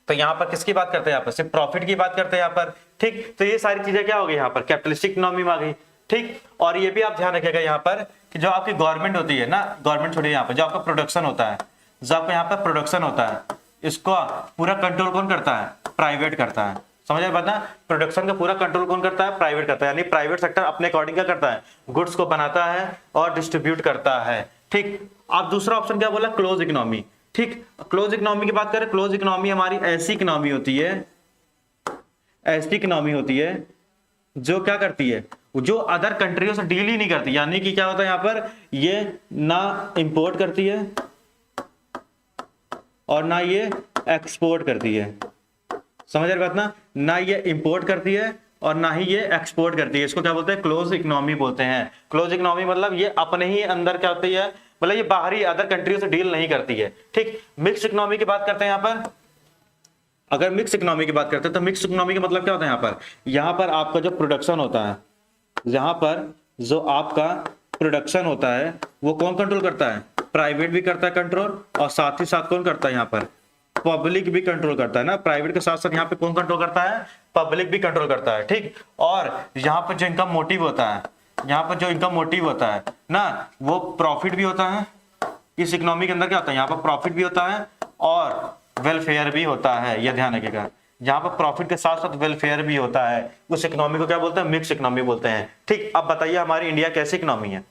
तो यहाँ पर किसकी बात करते हैं, यहाँ पर सिर्फ प्रॉफिट की बात करते हैं यहाँ पर, ठीक। तो ये सारी चीजें क्या हो गई यहाँ पर, कैपिटलिस्टिक इकोनॉमी में आ गई, ठीक। और ये भी आप ध्यान रखिएगा यहाँ पर कि जो आपकी गवर्नमेंट होती है ना, गवर्नमेंट छोड़िए, यहाँ पर जो आपका प्रोडक्शन होता है, जो आपका यहाँ पर प्रोडक्शन होता है, इसको पूरा कंट्रोल कौन करता है, प्राइवेट करता है। समझ आए बात ना। प्रोडक्शन का पूरा कंट्रोल कौन करता है, प्राइवेट करता है। यानी प्राइवेट सेक्टर अपने अकॉर्डिंग क्या करता है, गुड्स को बनाता है और डिस्ट्रीब्यूट करता है, ठीक। अब दूसरा ऑप्शन क्या बोला, क्लोज इकोनॉमी, ठीक। क्लोज इकोनॉमी की बात करें, क्लोज इकोनॉमी हमारी ऐसी इकोनॉमी होती है, ऐसी इकोनॉमी होती है जो क्या करती है, जो अदर कंट्रियों से डील ही नहीं करती। यानी कि क्या होता है यहाँ पर, ये ना इंपोर्ट करती है और ना ये एक्सपोर्ट करती है। समझ रहे बात ना ये इंपोर्ट करती है और ना ही ये एक्सपोर्ट करती है। इसको क्या बोलते हैं, क्लोज इकोनॉमी बोलते हैं। क्लोज इकोनॉमी मतलब ये अपने ही अंदर क्या होती है, मतलब ये बाहरी अदर कंट्रियों से डील नहीं करती है, ठीक। मिक्स इकोनॉमी की बात करते हैं यहाँ पर। अगर मिक्स इकोनॉमी की बात करते हैं तो मिक्स इकोनॉमी का मतलब क्या होता है, यहाँ पर आपका जो प्रोडक्शन होता है, यहाँ पर जो आपका प्रोडक्शन होता है वो कौन कंट्रोल करता है, प्राइवेट भी करता है कंट्रोल, और साथ ही साथ कौन करता है यहाँ पर, पब्लिक भी कंट्रोल करता है ना। प्राइवेट के साथ साथ यहाँ पे कौन कंट्रोल करता है, पब्लिक भी कंट्रोल करता है, ठीक। और यहाँ पर जो इनकम मोटिव होता है, यहाँ पर जो इनकम मोटिव होता है ना, वो प्रॉफिट भी होता है। इस इकोनॉमी के अंदर क्या होता है, यहाँ पर प्रॉफिट भी होता है और वेलफेयर भी होता है, यह ध्यान रखिएगा। जहां पर प्रॉफिट के साथ साथ वेलफेयर भी होता है, उस इकोनॉमी को क्या बोलते हैं, मिक्स इकोनॉमी बोलते हैं, ठीक। अब बताइए हमारी इंडिया कैसी इकोनॉमी है।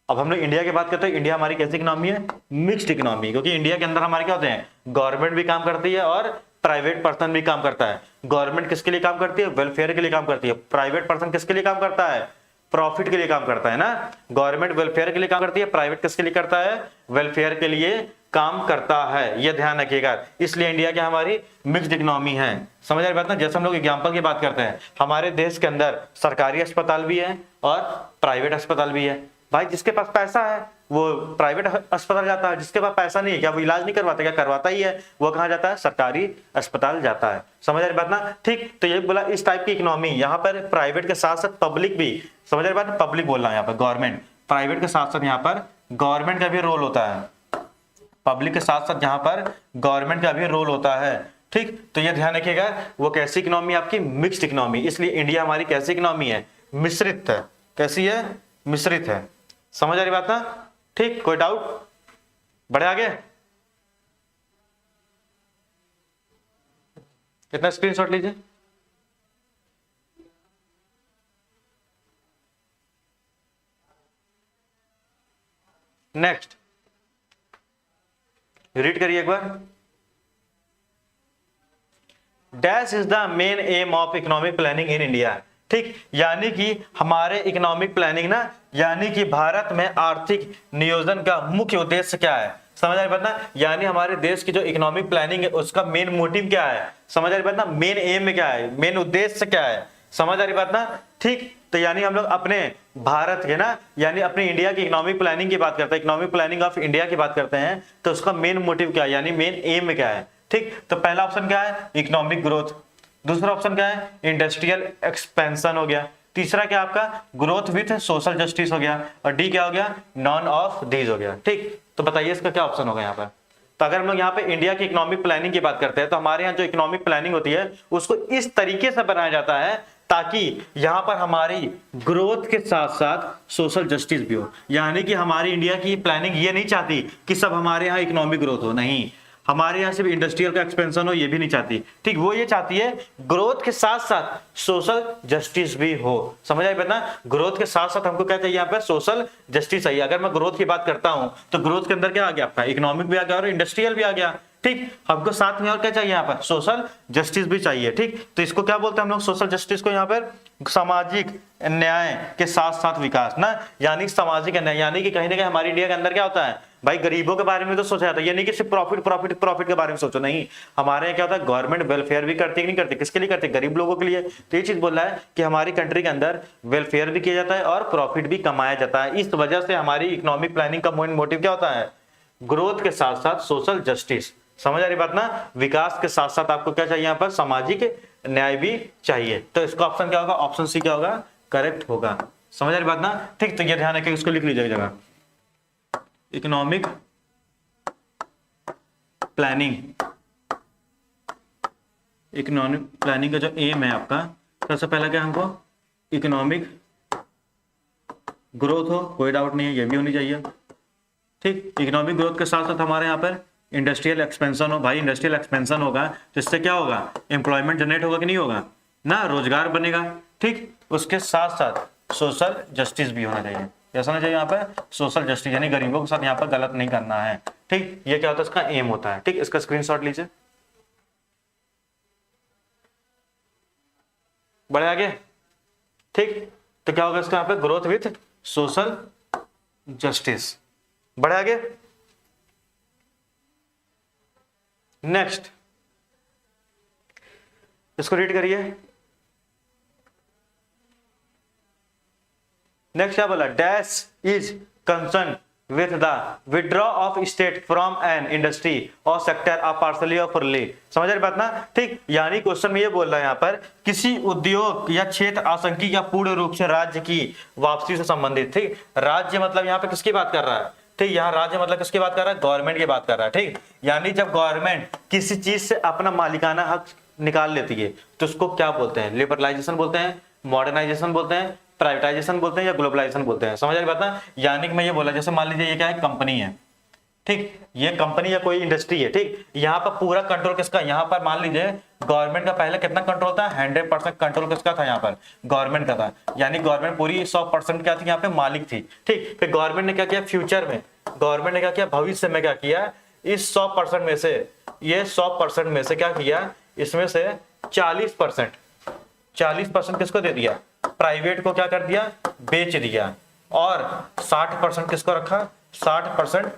अब हम लोग इंडिया की बात करते हैं, इंडिया हमारी कैसी इकोनॉमी है, मिक्स्ड इकोनॉमी। क्योंकि इंडिया के अंदर हमारे क्या होते हैं, गवर्नमेंट भी काम करती है और प्राइवेट पर्सन भी काम करता है। गवर्नमेंट किसके लिए काम करती है, वेलफेयर के लिए काम करती है। प्राइवेट पर्सन किसके लिए काम करता है, प्रॉफिट के लिए काम करता है ना। गवर्नमेंट वेलफेयर के लिए काम करती है, प्राइवेट किसके लिए करता है, वेलफेयर के लिए काम करता है, यह ध्यान रखिएगा। इसलिए इंडिया क्या हमारी मिक्स्ड इकोनॉमी है। समझ आ रही बात ना। जैसे हम लोग एग्जांपल की बात करते हैं, हमारे देश के अंदर सरकारी अस्पताल भी है और प्राइवेट अस्पताल भी है। भाई जिसके पास पैसा है वो प्राइवेट अस्पताल जाता है, जिसके पास पैसा नहीं है क्या वो इलाज नहीं करवाता, क्या करवाता ही है, वो कहाँ जाता है, सरकारी अस्पताल जाता है। समझ आ रही बात ना, ठीक। तो ये बोला इस टाइप की इकोनॉमी, यहाँ पर प्राइवेट के साथ साथ पब्लिक भी, समझ आ रही बात, पब्लिक बोल रहा है यहाँ पर, गवर्नमेंट, प्राइवेट के साथ साथ यहाँ पर गवर्नमेंट का भी रोल होता है, पब्लिक के साथ साथ यहाँ पर गवर्नमेंट का भी रोल होता है, ठीक। तो ये ध्यान रखिएगा, वो कैसी इकोनॉमी आपकी, मिक्स्ड इकोनॉमी। इसलिए इंडिया हमारी कैसी इकोनॉमी है, मिश्रित है। कैसी है, मिश्रित है। समझ आ रही बात ना, ठीक। कोई डाउट, बढ़े आगे। कितना स्क्रीनशॉट लीजिए। नेक्स्ट रीड करिए एक बार। Dash is the main aim of economic planning in India, ठीक। यानी कि हमारे इकोनॉमिक प्लानिंग ना, यानी कि भारत में आर्थिक नियोजन का मुख्य उद्देश्य क्या है, समझ आ रही बात ना। यानी हमारे देश की जो इकोनॉमिक प्लानिंग है उसका मेन मोटिव क्या है, समझ आ रही बात ना, मेन एम में क्या है, मेन उद्देश्य क्या है, समझ आ रही बात ना, ठीक। तो यानी हम लोग अपने भारत के ना, यानी अपने इंडिया की इकोनॉमिक प्लानिंग की बात करते हैं, इकोनॉमिक प्लानिंग ऑफ इंडिया की बात करते हैं, तो उसका मेन मोटिव क्या है, यानी मेन एम क्या है, ठीक। तो पहला ऑप्शन क्या है, इकोनॉमिक ग्रोथ। दूसरा ऑप्शन क्या है, इंडस्ट्रियल एक्सपेंशन हो गया। तीसरा क्या आपका, ग्रोथ विथ सोशल जस्टिस हो गया। और डी क्या हो गया, नॉन ऑफ दीज हो गया, ठीक। तो बताइए इसका क्या ऑप्शन होगा यहाँ पर। तो अगर हम लोग यहाँ पे इंडिया की इकोनॉमिक प्लानिंग की बात करते हैं, तो हमारे यहाँ जो इकोनॉमिक प्लानिंग होती है उसको इस तरीके से बनाया जाता है ताकि यहाँ पर हमारी ग्रोथ के साथ साथ सोशल जस्टिस भी हो। यानी कि हमारी इंडिया की प्लानिंग ये नहीं चाहती कि सब हमारे यहाँ इकोनॉमिक ग्रोथ हो, नहीं, हमारे यहाँ सिर्फ इंडस्ट्रियल का एक्सपेंशन हो ये भी नहीं चाहती, ठीक। वो ये चाहती है ग्रोथ के साथ साथ सोशल जस्टिस भी हो। समझ आई बात ना, ग्रोथ के साथ साथ हमको क्या चाहिए, यहाँ पे सोशल जस्टिस चाहिए। अगर मैं ग्रोथ की बात करता हूँ तो ग्रोथ के अंदर क्या आ गया आपका, इकोनॉमिक भी आ गया और इंडस्ट्रियल भी आ गया, ठीक। हमको साथ में और क्या चाहिए, यहाँ पर सोशल जस्टिस भी चाहिए, ठीक। तो इसको क्या बोलते हैं हम लोग, सोशल जस्टिस को यहाँ पर सामाजिक न्याय के साथ साथ विकास ना, यानी सामाजिक न्याय। यानी कि कहीं ना कहीं हमारी इंडिया के अंदर क्या होता है भाई, गरीबों के बारे में तो सोचा जाता है, यानी कि सिर्फ प्रॉफिट प्रॉफिट प्रॉफिट के बारे में सोचो, नहीं, हमारे यहाँ क्या होता है, गवर्नमेंट वेलफेयर भी करती है, नहीं करती, किसके लिए करती है, गरीब लोगों के लिए। तो ये चीज बोल रहा है कि हमारी कंट्री के अंदर वेलफेयर भी किया जाता है और प्रॉफिट भी कमाया जाता है। इस वजह से हमारी इकोनॉमिक प्लानिंग का मेन मोटिव क्या होता है, ग्रोथ के साथ साथ सोशल जस्टिस। समझ आ रही बात ना, विकास के साथ साथ आपको क्या चाहिए यहाँ पर, सामाजिक न्याय भी चाहिए। तो इसका ऑप्शन क्या होगा, ऑप्शन सी क्या होगा, करेक्ट होगा। समझ आ रही बात ना? ठीक, तो ये ध्यान रखिए, इसको लिख लीजिएगा जगह, इकोनॉमिक प्लानिंग, इकोनॉमिक प्लानिंग का जो एम है आपका, सबसे पहला क्या हमको इकोनॉमिक ग्रोथ हो, कोई डाउट नहीं है, ये भी होनी चाहिए। ठीक, इकोनॉमिक ग्रोथ के साथ साथ हमारे यहाँ पर इंडस्ट्रियल एक्सपेंशन हो। भाई इंडस्ट्रियल एक्सपेंशन होगा तो इससे क्या होगा, एम्प्लॉयमेंट जनरेट होगा कि नहीं होगा ना, रोजगार बनेगा। ठीक, उसके साथ साथ सोशल जस्टिस भी होना चाहिए। कैसा होना चाहिए यहाँ पर, सोशल जस्टिस, यानी गरीबों के साथ यहाँ पर गलत नहीं करना है। ठीक, ये क्या होता है, इसका एम होता है। ठीक, इसका स्क्रीनशॉट लीजिए, बढ़े आगे। ठीक, तो क्या होगा इसका यहाँ पे, ग्रोथ विथ सोशल जस्टिस, बढ़े आगे। नेक्स्ट, इसको रीड करिए। नेक्स्ट क्या बोला, dash is concern with the withdraw of state from an industry और सेक्टर ऑफ पार्सली और फुल्ली। समझ रहे बात ना? ठीक, यानी क्वेश्चन में ये बोल रहा है यहाँ पर, किसी उद्योग या क्षेत्र आंशिक या पूर्ण रूप से राज्य की वापसी से संबंधित। ठीक, राज्य मतलब यहाँ पे किसकी बात कर रहा है, ठीक, यहाँ राज्य मतलब किसकी बात कर रहा है, गवर्नमेंट की बात कर रहा है। ठीक, यानी जब गवर्नमेंट किसी चीज से अपना मालिकाना हक निकाल लेती है तो उसको क्या बोलते हैं, लिबरलाइजेशन बोलते हैं, मॉडर्नाइजेशन बोलते हैं, प्राइवेटाइजेशन बोलते हैं या ग्लोबलाइजेशन बोलते हैं। समझ आ रही बात ना? यानी कि मैं ये बोला, जैसे मान लीजिए ये क्या है, कंपनी है। ठीक, ये कंपनी या कोई इंडस्ट्री है। ठीक, यहाँ पर पूरा कंट्रोल किसका, यहाँ पर मान लीजिए गवर्नमेंट का पहले कितना कंट्रोल था, 100% कंट्रोल किसका था, यहाँ पर गवर्नमेंट का था। यानी गवर्नमेंट पूरी 100% क्या थी, यहाँ पे मालिक थी। ठीक, फिर गवर्नमेंट ने क्या किया, फ्यूचर में गवर्नमेंट ने क्या किया, भविष्य में क्या किया, इस 100% में से, ये 100% में से क्या किया, इसमें से 40% किसको दे दिया, प्राइवेट को क्या कर दिया, बेच दिया, और 60% किसको रखा, 60%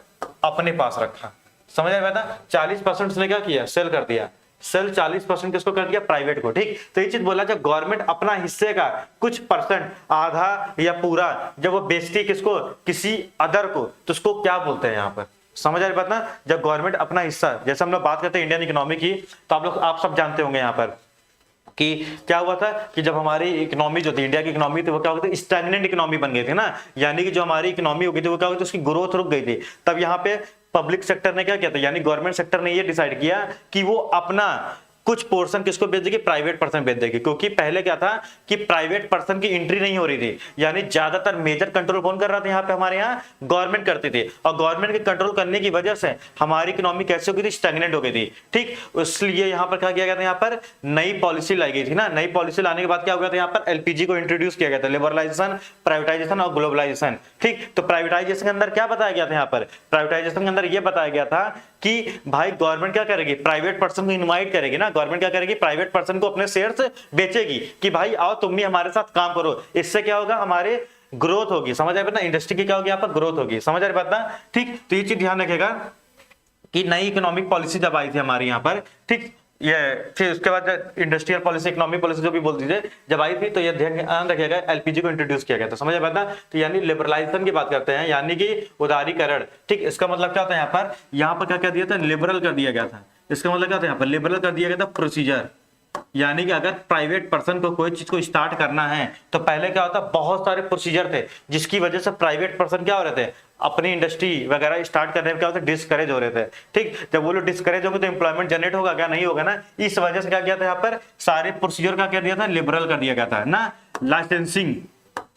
अपने पास रखा। समझ आया बेटा? 40% उसने क्या किया, सेल कर दिया, सेल 40% किसको कर दिया, प्राइवेट को। ठीक, तो ये चीज बोला, जब गवर्नमेंट अपना हिस्से का कुछ परसेंट, आधा या पूरा, जब वो बेचती है किसको, किसी अदर को, तो उसको क्या बोलते हैं यहाँ पर। समझ आ रही बात ना? जब गवर्नमेंट अपना हिस्सा, जैसे हम लोग बात करते हैं इंडियन इकोनॉमी की, तो आप सब जानते होंगे यहाँ पर कि क्या हुआ था कि जब हमारी इकोनॉमी जो थी, इंडिया की इकोनॉमी थी, वो क्या हो गई थी, स्टैग्नेंट इकोनॉमी बन गई थी ना। यानी कि जो हमारी इकोनॉमी हो गई थी वो क्या हो गई थी, उसकी ग्रोथ रुक गई थी। तब यहाँ पे पब्लिक सेक्टर ने क्या किया था, यानी गवर्नमेंट सेक्टर ने ये डिसाइड किया कि वो अपना कुछ पोर्शन किसको बेच देगी, प्राइवेट पर्सन बेच देगी। क्योंकि पहले क्या था कि प्राइवेट पर्सन की एंट्री नहीं हो रही थी, यानी ज्यादातर मेजर कंट्रोल कौन कर रहा था यहाँ पे, हमारे यहाँ गवर्नमेंट करती थी। और गवर्नमेंट के कंट्रोल करने की वजह से हमारी इकोनॉमी कैसे हो गई थी, स्टैग्नेंट हो गई थी। ठीक, इसलिए यहाँ पर क्या किया गया था, यहाँ पर नई पॉलिसी लाई गई थी ना। नई पॉलिसी लाने के बाद क्या हो गया था, यहाँ पर एलपीजी को इंट्रोड्यूस किया गया था, लिबरलाइजेशन, प्राइवेटाइजेशन और ग्लोबलाइजेशन। ठीक, तो प्राइवेटाइजेशन के अंदर क्या बताया गया था, यहाँ पर प्राइवेटाइजेशन के अंदर यह बताया गया था कि भाई गवर्नमेंट क्या करेगी, प्राइवेट पर्सन को इनवाइट करेगी ना। गवर्नमेंट क्या करेगी, प्राइवेट पर्सन को अपने शेयर्स बेचेगी कि भाई आओ तुम भी हमारे साथ काम करो। इससे क्या होगा, हमारे ग्रोथ होगी। समझ आ रही बात ना? इंडस्ट्री की क्या होगी, यहाँ पर ग्रोथ होगी। समझ आ रही बात ना? ठीक, तो ये चीज ध्यान रखेगा कि नई इकोनॉमिक पॉलिसी जब आई थी हमारे यहाँ पर, ठीक, ये फिर उसके बाद इंडस्ट्रियल पॉलिसी, इकोनॉमिक पॉलिसी जो भी बोल दीजिए, जब आई थी तो ये ध्यान रखिएगा, एलपीजी को इंट्रोड्यूस किया गया था। समझ बात ना? तो यानी लिबरलाइजेशन की बात करते हैं, यानी कि उदारीकरण। ठीक, इसका मतलब क्या होता है, यहाँ पर क्या क्या दिया था, लिबरल कर दिया गया था। इसका मतलब क्या था, यहाँ पर लिबरल कर दिया गया था प्रोसीजर। यानी कि अगर प्राइवेट पर्सन को कोई चीज को स्टार्ट करना है तो पहले क्या होता, बहुत सारे प्रोसीजर थे जिसकी वजह से प्राइवेट पर्सन क्या हो रहे थे, अपनी इंडस्ट्री वगैरह स्टार्ट करने में क्या होता है, डिस्करेज हो रहे थे। ठीक, जब वो लोग डिस्करेज होंगे तो एम्प्लॉयमेंट जनरेट होगा क्या, नहीं होगा ना। इस वजह से क्या किया था, यहाँ पर सारे प्रोसीजर का क्या दिया था, लिबरल कर दिया गया था ना। लाइसेंसिंग,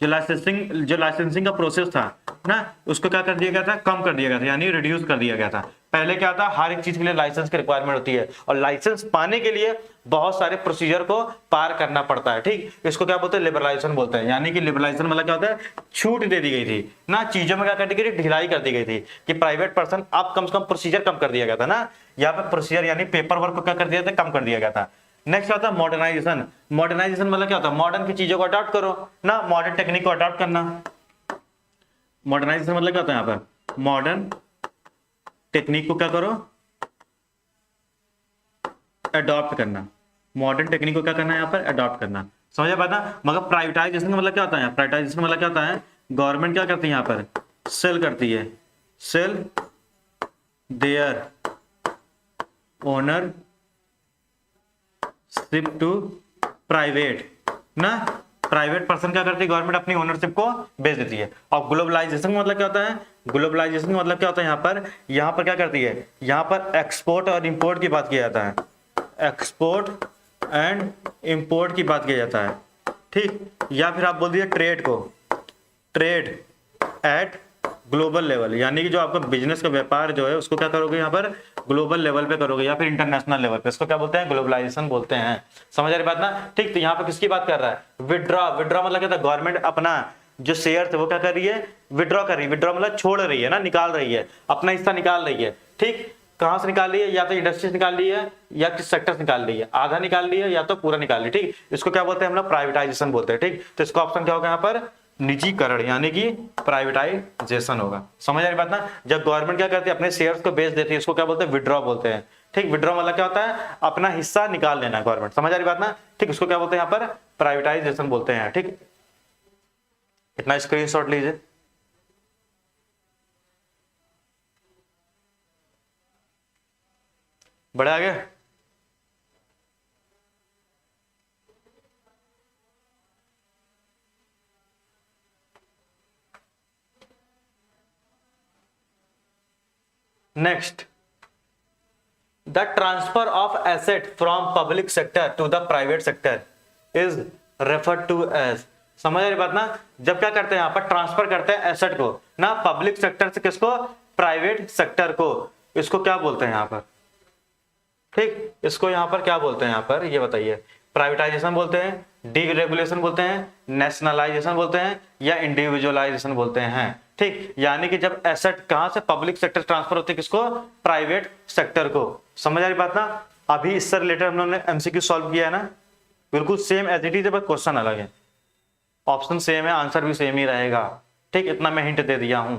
जो लाइसेंसिंग का प्रोसेस था ना, उसको क्या कर दिया गया था, कम कर दिया गया था, यानी रिड्यूस कर दिया गया था। पहले क्या था, हर एक चीज के लिए लाइसेंस की रिक्वायरमेंट होती है और लाइसेंस पाने के लिए बहुत सारे प्रोसीजर को पार करना पड़ता है। ठीक, इसको क्या बोलते हैं, लिबरलाइजेशन बोलते हैं। यानी कि लिबरलाइजेशन मतलब क्या होता है, छूट दे दी गई थी ना, चीजों में क्या कर दी गई, ढिलाई कर दी गई थी कि प्राइवेट पर्सन आप कम से कम प्रोसीजर कम कर दिया गया था ना। यहाँ पे प्रोसीजर यानी पेपर वर्क को क्या कर दिया था, कम कर दिया गया था। नेक्स्ट आता है मॉडर्नाइजेशन। मॉडर्नाइजेशन मतलब क्या होता है, मॉडर्न की चीजों को अडॉप्ट करो ना, मॉडर्न टेक्निक को अडॉप्ट करना। मॉडर्नाइजेशन मतलब क्या होता है, यहाँ पर मॉडर्न टेक्निक को क्या करो, अडॉप्ट करना। मॉडर्न टेक्निक को क्या करना है, यहाँ पर अडॉप्ट करना। समझ पाता? मगर प्राइवेटाइजेशन का मतलब क्या होता है, प्राइवेटाइजेशन मतलब क्या होता है, गवर्नमेंट क्या करती है, यहाँ पर सेल करती है, sell their ownership to private ना, प्राइवेट पर्सन क्या करती है, गवर्नमेंट अपनी ओनरशिप को बेच देती है। और ग्लोबलाइजेशन का मतलब क्या होता है, ग्लोबलाइजेशन का मतलब क्या होता है, यहाँ पर क्या करती है, यहाँ पर एक्सपोर्ट और इंपोर्ट की बात किया जाता है, एक्सपोर्ट एंड इंपोर्ट की बात किया जाता है, ठीक। या फिर आप बोल दीजिए ट्रेड को, ट्रेड एट ग्लोबल लेवल, यानी कि जो आपका बिजनेस का व्यापार जो है उसको क्या करोगे यहाँ पर ग्लोबल लेवल पे करोगे या फिर इंटरनेशनल लेवल पे, इसको क्या बोलते हैं, ग्लोबलाइजेशन बोलते हैं। समझ आ रही बात ना, ठीक। तो यहाँ पर किसकी बात कर रहा है, विड्रॉ, विड्रॉ मतलब क्या था, गवर्नमेंट अपना जो शेयर थे वो क्या कर रही है, विड्रॉ कर रही है, विड्रॉ मतलब छोड़ रही है ना, निकाल रही है, अपना हिस्सा निकाल रही है, ठीक। कहां से निकाल रही है, या तो इंडस्ट्री से निकाल रही है या किस सेक्टर से निकाल रही है, आधा निकाल रही है या तो पूरा निकाल रही है, ठीक। इसको क्या बोलते हैं हम लोग, प्राइवेटाइजेशन बोलते हैं, ठीक। तो इसका ऑप्शन क्या होगा यहाँ पर, निजीकरण यानी कि प्राइवेटाइजेशन होगा। समझ आ रही बात ना, जब गवर्नमेंट क्या करती है अपने शेयर्स को बेच देती है, इसको क्या बोलते हैं, विड्रॉ बोलते हैं, ठीक। विड्रॉ मतलब क्या होता है, अपना हिस्सा निकाल लेना गवर्नमेंट। समझ आ रही बात ना, ठीक। इसको क्या बोलते हैं यहाँ पर, प्राइवेटाइजेशन बोलते हैं, ठीक। इतना स्क्रीनशॉट लीजिए। बड़े आगे, next, the transfer of asset from public sector to the private sector is referred to as. समझ रही बात ना, जब क्या करते हैं यहाँ पर ट्रांसफर करते हैं एसेट को ना, पब्लिक सेक्टर से किसको, प्राइवेट सेक्टर को, इसको क्या बोलते हैं यहाँ पर, ठीक। इसको यहाँ पर क्या बोलते हैं, यहाँ पर ये बताइए, प्राइवेटाइजेशन बोलते हैं, डीरेगुलेशन बोलते हैं, नेशनलाइजेशन बोलते हैं या इंडिविजुअलाइजेशन बोलते हैं, ठीक। यानी कि जब एसेट कहां से पब्लिक सेक्टर ट्रांसफर होते हैं, किसको, प्राइवेट सेक्टर को। समझ आ रही बात ना, अभी इससे रिलेटेड हम लोगों ने एमसीक्यू सॉल्व किया है ना, बिल्कुल सेम एज इट इज, बस क्वेश्चन अलग है, ऑप्शन सेम है, आंसर भी सेम ही रहेगा, ठीक। इतना मैं हिंट दे दिया हूं।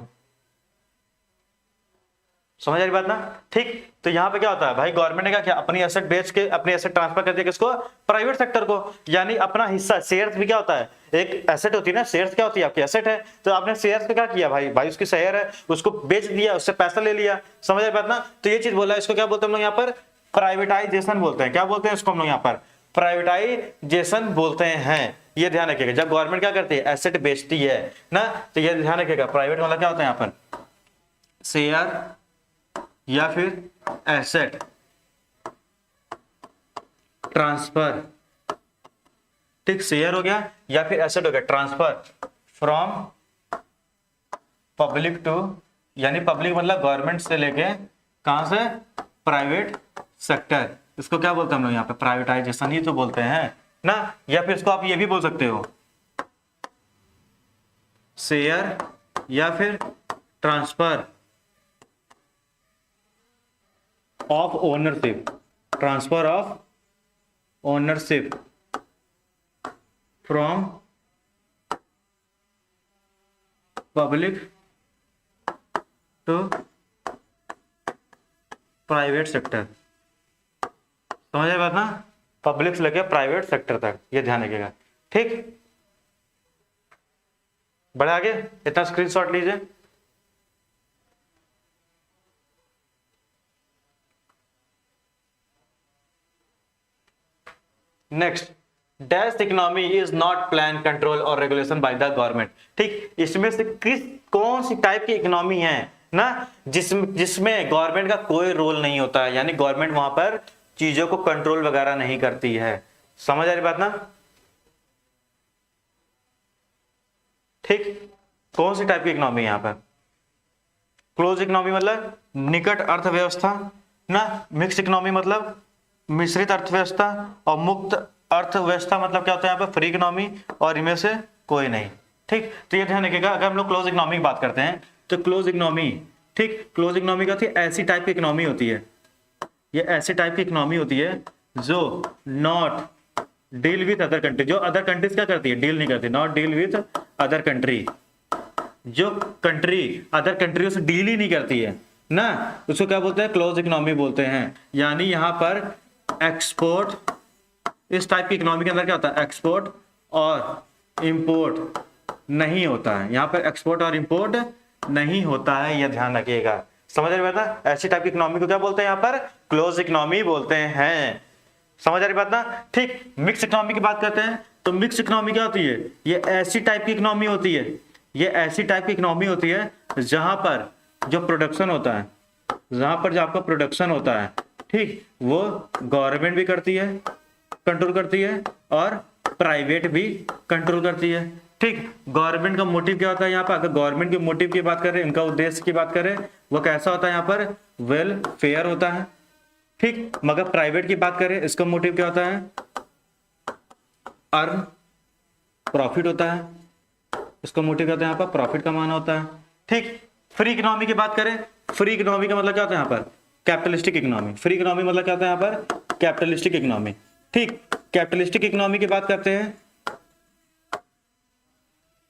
समझ आ रही बात ना, ठीक। तो यहाँ पे क्या होता है भाई, गवर्नमेंट ने क्या किया, अपनी एसेट बेच के अपनी एसेट ट्रांसफर कर दिया किसको, प्राइवेट सेक्टर को, यानी अपना हिस्सा, शेयर्स भी क्या होता है, एक एसेट होती है ना, शेयर्स क्या होती है, आपकी एसेट है, तो आपने शेयर्स पे क्या किया भाई, भाई उसकी शेयर है, उसको बेच दिया, उससे पैसा ले लिया। समझ आ रही बात ना, तो ये चीज बोला, इसको क्या बोलते हैं हम लोग यहाँ पर, प्राइवेटाइजेशन बोलते हैं। क्या बोलते हैं इसको हम लोग यहाँ पर, प्राइवेटाइजेशन बोलते हैं। ये ध्यान रखिएगा, जब गवर्नमेंट क्या करती है, एसेट बेचती है ना, तो ये ध्यान रखिएगा, प्राइवेट वाला क्या होता है यहाँ पर, शेयर या फिर एसेट ट्रांसफर, ठीक। शेयर हो गया या फिर एसेट हो गया, ट्रांसफर फ्रॉम पब्लिक टू, यानी पब्लिक मतलब गवर्नमेंट से लेके कहां से, प्राइवेट सेक्टर, इसको क्या बोलते हैं हम लोग यहाँ पे, प्राइवेटाइजेशन ही तो बोलते हैं ना। या फिर इसको आप ये भी बोल सकते हो, शेयर या फिर transfer of ownership, transfer of ownership from public to private sector. समझ आए बात ना, पब्लिक से लेके प्राइवेट सेक्टर तक, ये ध्यान रखिएगा, ठीक। बढ़े आगे, इतना स्क्रीनशॉट लीजिए। Next, dash economy is not plan, control और रेगुलेशन बाय द गवर्नमेंट, ठीक। इसमें से कौन सी टाइप की इकोनॉमी है ना, जिसमें गवर्नमेंट का कोई रोल नहीं होता है, यानी गवर्नमेंट वहां पर चीजों को कंट्रोल वगैरह नहीं करती है। समझ आ रही बात ना, ठीक। कौन सी टाइप की इकोनॉमी है यहाँ पर, क्लोज इकोनॉमी मतलब निकट अर्थव्यवस्था ना, मिक्स इकोनॉमी मतलब मिश्रित अर्थव्यवस्था, और मुक्त अर्थव्यवस्था मतलब क्या होता है यहाँ पे, फ्री इकोनॉमी, और इनमें से कोई नहीं, ठीक। तो ये ध्यान रखिएगा, अगर हम लोग क्लोज इकोनॉमी की बात करते हैं तो क्लोज इकोनॉमी, ठीक, क्लोज इकोनॉमी क्या होती है, ऐसी टाइप की इकोनॉमी होती है, ये ऐसी टाइप की इकोनॉमी होती है जो not deal with other country, जो अदर कंट्रीज क्या करती है, डील नहीं करती, not deal with other country, जो कंट्री अदर कंट्रियों से डील ही नहीं करती है ना, उसको क्या बोलते हैं, क्लोज इकोनॉमी बोलते हैं। यानी यहाँ पर एक्सपोर्ट, इस टाइप की इकोनॉमी के अंदर क्या होता है, एक्सपोर्ट और इंपोर्ट नहीं होता है, यहाँ पर एक्सपोर्ट और इंपोर्ट नहीं होता है, यह ध्यान रखिएगा। समझ रहे बेटा, ऐसी टाइप की इकोनॉमी को क्या बोलते हैं यहाँ पर, क्लोज इकोनॉमी बोलते हैं। समझ आ रही बात ना। ठीक, मिक्स इकोनॉमी की बात करते हैं तो मिक्स इकोनॉमी क्या होती है, ये ऐसी टाइप की इकोनॉमी होती है, ये ऐसी टाइप की इकोनॉमी होती है जहां पर जो प्रोडक्शन होता है, जहां पर जो आपका प्रोडक्शन होता है, ठीक, वो गवर्नमेंट भी करती है, कंट्रोल करती है, और प्राइवेट भी कंट्रोल करती है। ठीक, गवर्नमेंट का मोटिव क्या होता है यहाँ पर, अगर गवर्नमेंट के मोटिव की बात करें, इनका उद्देश्य की बात करें, वो कैसा होता है यहाँ पर, वेलफेयर होता है। ठीक, मगर प्राइवेट की बात करें, इसका मोटिव क्या होता है, अर्न, प्रॉफिट होता है, इसका मोटिव क्या होता है यहाँ पर, प्रॉफिट कमाना होता है। ठीक, फ्री इकोनॉमी की बात करें, फ्री इकोनॉमी का मतलब क्या होता है यहाँ पर, कैपिटलिस्टिक इकोनॉमी। फ्री इकोनॉमी मतलब क्या होता है यहाँ पर, कैपिटलिस्टिक इकोनॉमी। ठीक, कैपिटलिस्टिक इकोनॉमी की बात करते हैं,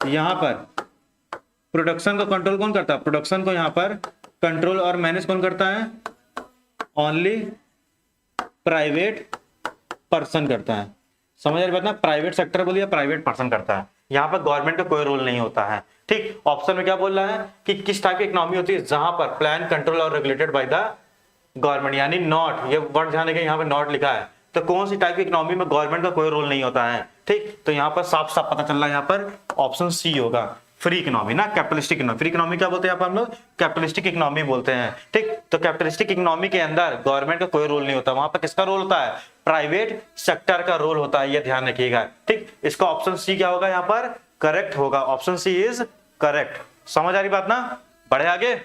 यहां पर प्रोडक्शन को कंट्रोल कौन करता है, प्रोडक्शन को यहां पर कंट्रोल और मैनेज कौन करता है, ओनली प्राइवेट पर्सन करता है। समझ आ रही बात ना, प्राइवेट सेक्टर बोलिए, प्राइवेट पर्सन करता है, यहां पर गवर्नमेंट का कोई रोल नहीं होता है। ठीक, ऑप्शन में क्या बोल रहा है कि किस टाइप की इकोनॉमी होती है, जहां पर प्लान, कंट्रोल और रेगुलेटेड बाय द गवर्नमेंट, यानी नॉट, ये वर्ड ध्यान रखिए, यहाँ पे नॉट लिखा है, तो कौन सी टाइप की इकोनॉमी में गवर्नमेंट का कोई रोल नहीं होता है। ठीक, तो यहाँ पर साफ साफ पता चल रहा है, यहाँ पर ऑप्शन सी होगा, फ्री इकोनॉमी ना, कैपिटलिस्टिक इकोनॉमी। फ्री इकोनॉमी क्या बोलते हैं यहाँ पर हम लोग, कैपिटलिस्टिक इकोनॉमी बोलते हैं। ठीक, तो कैपिटलिस्टिक इकोनॉमी के अंदर गवर्नमेंट का कोई रोल नहीं होता, वहां पर किसका रोल होता है, प्राइवेट सेक्टर का रोल होता है, ये ध्यान रखिएगा। ठीक, इसका ऑप्शन सी क्या होगा यहाँ पर, करेक्ट होगा, ऑप्शन सी इज करेक्ट। समझ आ रही बात ना, बढ़े आगे,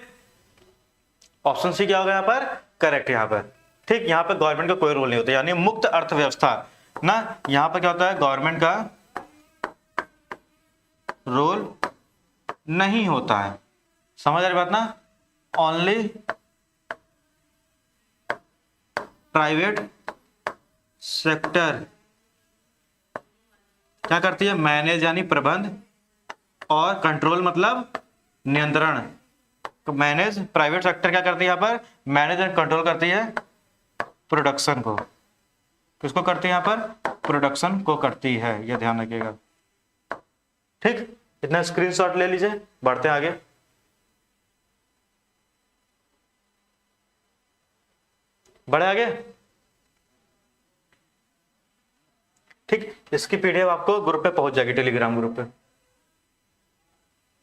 ऑप्शन सी क्या होगा यहाँ पर, करेक्ट यहाँ पर। ठीक, यहाँ पर गवर्नमेंट का कोई रोल नहीं होता, यानी मुक्त अर्थव्यवस्था ना, यहां पर क्या होता है, गवर्नमेंट का रोल नहीं होता है। समझ आ रही बात ना, ओनली प्राइवेट सेक्टर क्या करती है, मैनेज यानी प्रबंध, और कंट्रोल मतलब नियंत्रण। मैनेज, प्राइवेट सेक्टर क्या करती है यहाँ पर, मैनेज एंड कंट्रोल करती है प्रोडक्शन को। किसको करती है यहाँ पर, प्रोडक्शन को करती है, यह ध्यान रखिएगा। ठीक, इतना स्क्रीनशॉट ले लीजिए, बढ़ते हैं आगे। बढ़े आगे। ठीक, इसकी पीडीएफ आपको ग्रुप पे पहुंच जाएगी, टेलीग्राम ग्रुप पे।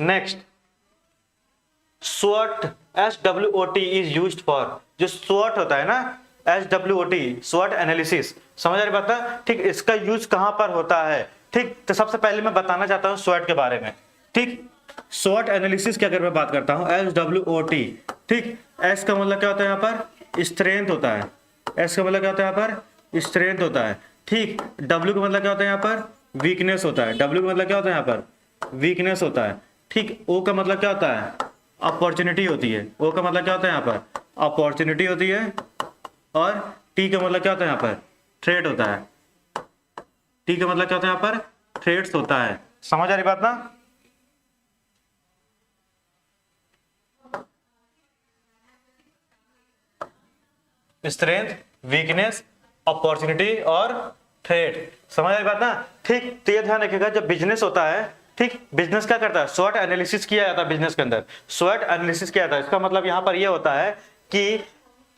Next, SWOT, SWOT is used for, जो SWOT होता है ना, SWOT, SWOT एनालिसिस, समझ आ रही बात ना। ठीक, इसका यूज कहां पर होता है। ठीक, तो सबसे पहले मैं बताना चाहता हूं SWOT के बारे में। ठीक, SWOT एनालिसिस की अगर मैं बात करता हूं, SWOT। ठीक, S का मतलब क्या होता है यहाँ पर, स्ट्रेंथ होता है, S का मतलब क्या होता है यहाँ पर, स्ट्रेंथ होता है। ठीक, W का मतलब क्या होता है यहाँ पर, वीकनेस होता है, W का मतलब क्या होता है यहाँ पर, वीकनेस होता है। ठीक, O का मतलब क्या होता है, अपॉर्चुनिटी होती है, O का मतलब क्या होता है यहाँ पर, अपॉर्चुनिटी होती है, और T का मतलब क्या होता है यहाँ पर, थ्रेट होता है। T का मतलब क्या होता है यहाँ पर, थ्रेट्स होता है। समझ आ रही बात ना। स्ट्रेंथ, वीकनेस, अपॉर्चुनिटी और थ्रेट, समझ आ रही बात ना। ठीक, तो ये ध्यान रखिएगा, जब बिजनेस होता है, ठीक, बिजनेस क्या करता है, SWOT एनालिसिस किया जाता है बिजनेस के अंदर, SWOT एनालिसिस किया जाता है। इसका मतलब यहाँ पर ये होता है कि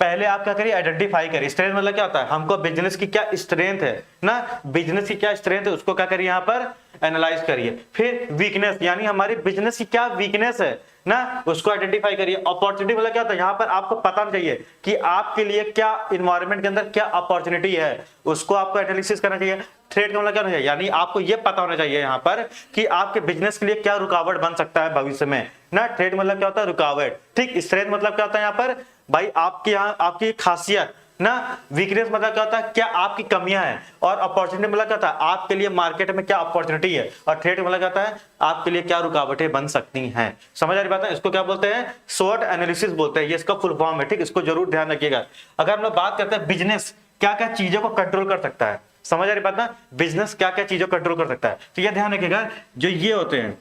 पहले आप क्या करिए, आइडेंटिफाई करिए। स्ट्रेंथ मतलब क्या होता है, हमको बिजनेस की क्या स्ट्रेंथ है ना, बिजनेस की क्या स्ट्रेंथ है, उसको क्या करिए यहाँ पर एनालाइज करिए। फिर वीकनेस, यानी हमारी बिजनेस की क्या वीकनेस है ना, उसको आइडेंटिफाई करिए। अपॉर्चुनिटी मतलब क्या होता है, यहाँ पर आपको पता चाहिए कि आपके लिए क्या इन्वायरमेंट के अंदर क्या अपॉर्चुनिटी है, उसको आपको एनालिसिस करना चाहिए। थ्रेट का मतलब क्या होना चाहिए, यानी आपको ये पता होना चाहिए यहाँ पर कि आपके बिजनेस के लिए क्या रुकावट बन सकता है भविष्य में ना। थ्रेट मतलब क्या होता है, रुकावट। ठीक, स्ट्रेंथ मतलब क्या होता है यहाँ पर, भाई आपके यहाँ आपकी खासियत ना। वीकनेस मतलब क्या होता है, क्या आपकी कमियां हैं। और अपॉर्चुनिटी मतलब क्या होता है, आपके लिए मार्केट में क्या अपॉर्चुनिटी है। और थ्रेट मतलब क्या होता है, आपके लिए क्या रुकावटें बन सकती हैं। समझ आ रही बात है। इसको क्या बोलते हैं, SWOT एनालिसिस बोलते हैं, ये इसका फुल फॉर्म है। ठीक, इसको जरूर ध्यान रखिएगा। अगर हम लोग बात करते हैं बिजनेस क्या क्या चीजों को कंट्रोल कर सकता है, समझ आ रही बात ना, बिजनेस क्या क्या चीजों को कंट्रोल कर सकता है, तो ये ध्यान रखिएगा। जो ये होते हैं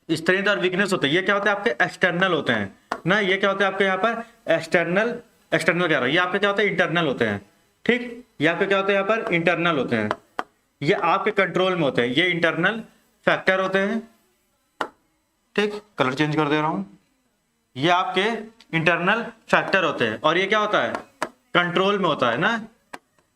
स्ट्रेंथ और वीकनेस होते हैं, ये क्या होते हैं आपके एक्सटर्नल होते हैं ना। ये क्या होते हैं आपके यहाँ पर एक्सटर्नल कह रहा हूं, ये आपके क्या होते हैं इंटरनल होते हैं। ठीक, ये आपके क्या होते हैं यहाँ पर इंटरनल होते हैं, ये आपके कंट्रोल में होते हैं, ये इंटरनल फैक्टर होते हैं। ठीक, कलर चेंज कर दे रहा हूं, ये आपके इंटरनल फैक्टर होते हैं। और ये क्या होता है, कंट्रोल में होता है ना,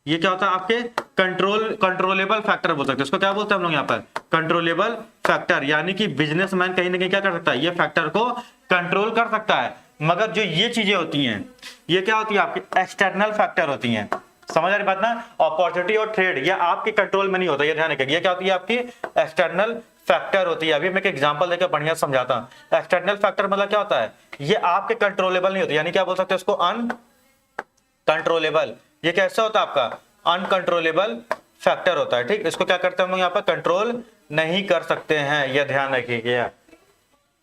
ये क्या होता है आपके कंट्रोलेबल फैक्टर बोल सकते हैं इसको, क्या बोलते हैं हम लोग यहाँ पर, कंट्रोलेबल फैक्टर, यानी कि बिजनेसमैन कहीं ना कहीं क्या कर सकता है, ये फैक्टर को कंट्रोल कर सकता है। मगर जो ये चीजें होती हैं ये क्या होती है आपकी एक्सटर्नल फैक्टर होती हैं, समझ आ रही बात ना। अपॉर्चुनिटी और ट्रेड ये आपके कंट्रोल में नहीं होता, ये ध्यान रखिए। ये क्या होती है आपकी एक्सटर्नल फैक्टर होती है। अभी मैं एक एग्जांपल देकर बढ़िया समझाता हूं। एक्सटर्नल फैक्टर मतलब क्या होता है, ये आपके कंट्रोलेबल नहीं होती, यानी क्या बोल सकते हैं इसको, अनकंट्रोलेबल। ये कैसे होता है आपका, अनकंट्रोलेबल फैक्टर होता है। ठीक, इसको क्या करते हैं हम लोग यहाँ पर, कंट्रोल नहीं कर सकते हैं, यह ध्यान रखिएगा।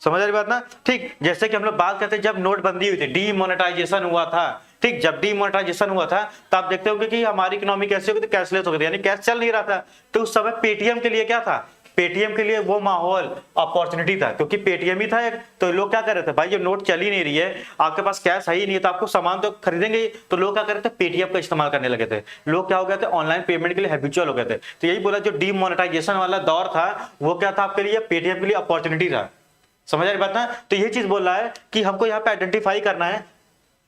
समझ आ रही बात ना। ठीक, जैसे कि हम लोग बात करते हैं जब नोटबंदी हुई थी, डीमोनेटाइजेशन हुआ था। ठीक, जब डीमोनेटाइजेशन हुआ था तो आप देखते होंगे कि हमारी इकोनॉमी कैसे हो गई थी, कैशलेस हो गई थी, यानी कैश चल नहीं रहा था। तो उस समय पेटीएम के लिए क्या था, पेटीएम के लिए वो माहौल अपॉर्चुनिटी था, क्योंकि पेटीएम ही था एक। तो लोग क्या कर रहे थे, भाई ये नोट चल ही नहीं रही है, आपके पास कैश है ही नहीं है, तो आपको सामान तो खरीदेंगे ही, तो लोग क्या कर रहे थे, पेटीएम का इस्तेमाल करने लगे थे। लोग क्या हो गए थे, ऑनलाइन पेमेंट के लिए हैबिचुअल हो गए थे। तो यही बोला, जो डीमोनेटाइजेशन वाला दौर था वो क्या था आपके लिए, पेटीएम के लिए अपॉर्चुनिटी था। समझ आ रही बात ना। तो यही चीज बोल रहा है कि हमको यहाँ पे आइडेंटिफाई करना है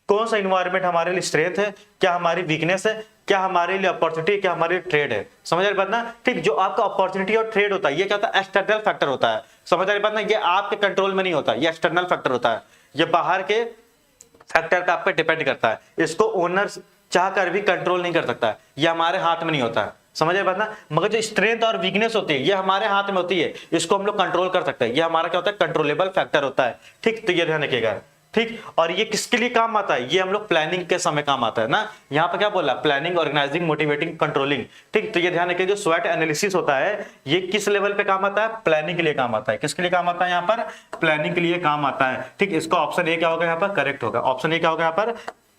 कौन सा इन्वायरमेंट हमारे लिए स्ट्रेंथ है, क्या हमारी वीकनेस है, क्या हमारे लिए अपॉर्चुनिटी, क्या हमारे लिए ट्रेड है। समझ आ रही बात ना। ठीक, जो आपका अपॉर्चुनिटी और ट्रेड होता है ये क्या होता है, एक्सटर्नल फैक्टर होता है। समझ आ रही बात ना, ये आपके कंट्रोल में नहीं होता, ये एक्सटर्नल फैक्टर होता है, ये बाहर के फैक्टर पे आप पे डिपेंड करता है। इसको ओनर चाह कर भी कंट्रोल नहीं कर सकता है, ये हमारे हाथ में नहीं होता है। समझ बात ना। मगर जो स्ट्रेंथ और वीकनेस होती है ये हमारे हाथ में होती है, इसको हम लोग कंट्रोल कर सकते हैं, ये हमारा क्या होता है, कंट्रोलेबल फैक्टर होता है। ठीक, तो ये ध्यान रखिएगा। ठीक, और ये किसके लिए काम आता है, ये हम लोग प्लानिंग के समय काम आता है ना। यहाँ पे क्या बोला, प्लानिंग, ऑर्गेनाइजिंग, मोटिवेटिंग, कंट्रोलिंग। ठीक, तो ये ध्यान रखिए, जो स्वॉट एनालिसिस होता है ये किस लेवल पे काम आता है, प्लानिंग के लिए काम आता है। किसके लिए काम आता है, यहाँ पर प्लानिंग के लिए काम आता है। ठीक, इसका ऑप्शन ए क्या होगा यहाँ पर, करेक्ट होगा। ऑप्शन ए क्या होगा यहाँ पर,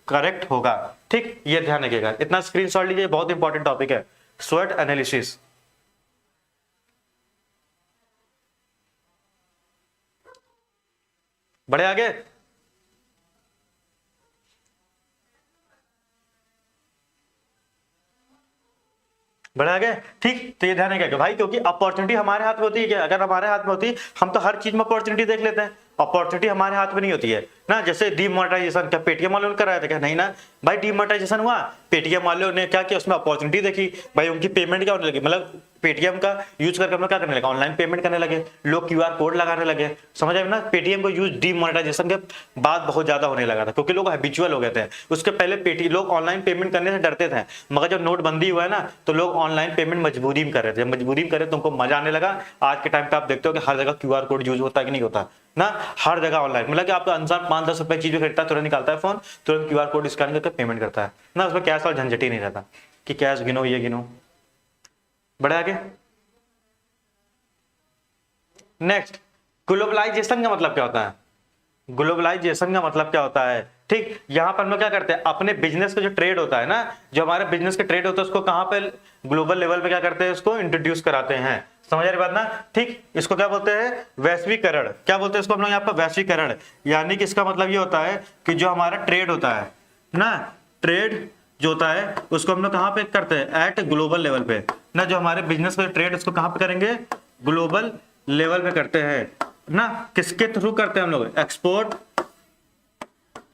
करेक्ट होगा। ठीक, ये ध्यान रखिएगा, इतना स्क्रीनशॉट लीजिए, बहुत इंपॉर्टेंट टॉपिक है स्वॉट एनालिसिस। बढ़े आगे, बढ़े आगे। ठीक, तो ये ध्यान रखिएगा भाई, क्योंकि अपॉर्चुनिटी हमारे हाथ में होती है क्या, अगर हमारे हाथ में होती हम तो हर चीज में अपॉर्चुनिटी देख लेते हैं। अपॉर्चुनिटी हमारे हाथ में नहीं होती है ना। जैसे डीमोनेटाइजेशन, क्या पेटीएम वालों ने कराया था क्या, नहीं ना भाई। डीमोनेटाइजेशन हुआ, पेटीएम वालों ने क्या किया, उसमें अपॉर्चुनिटी देखी भाई, उनकी पेमेंट क्या होने लगी, मतलब पेटीएम का यूज करके हम लोग क्या करने लगे, ऑनलाइन पेमेंट करने लगे, लोग क्यूआर कोड लगाने लगे। समझ आए ना। पेटीएम को यूज डीमोनेटाइजेशन के बाद बहुत ज्यादा होने लगा था, क्योंकि लोग हैबिचुअल हो गए थे। उसके पहले पेटी लोग ऑनलाइन पेमेंट करने से डरते थे, मगर जब नोटबंदी हुआ है ना तो लोग ऑनलाइन पेमेंट मजबूरी में कर रहे थे। जब मजबूरी में करे तो उनको मजा आने लगा। आज के टाइम पे आप देखते हो कि हर जगह क्यूआर कोड यूज होता है कि नहीं होता ना, हर जगह ऑनलाइन, मतलब कि आपका इंसान 5-10 रुपए चीज भी खरीदता है, तुरंत निकालता है फोन, तुरंत क्यूआर कोड स्कैन करके पेमेंट करता है ना। उसमें कैश वाला झंझट ही नहीं रहता कि कैश गिनो ये गिनो। बढ़े आगे। नेक्स्ट, ग्लोबलाइजेशन का मतलब क्या होता है, ग्लोबलाइजेशन का मतलब क्या होता है। ठीक, यहां पर हम लोग क्या करते हैं, अपने बिजनेस का जो ट्रेड होता है ना, जो हमारे बिजनेस के ट्रेड होता है उसको कहां पे, ग्लोबल लेवल पे क्या करते हैं, उसको इंट्रोड्यूस कराते हैं। समझ आ रही बात ना। ठीक, इसको क्या बोलते हैं, वैश्वीकरण। क्या बोलते हैं इसको हम लोग यहाँ पर, वैश्वीकरण। यानी कि इसका मतलब ये होता है कि जो हमारा ट्रेड होता है ना, ट्रेड जो होता है उसको हम लोग कहाँ पे करते हैं, एट ग्लोबल लेवल पे ना। जो हमारे बिजनेस का ट्रेड उसको कहाँ पे करेंगे, ग्लोबल लेवल पे करते हैं ना। किसके थ्रू करते हैं हम लोग,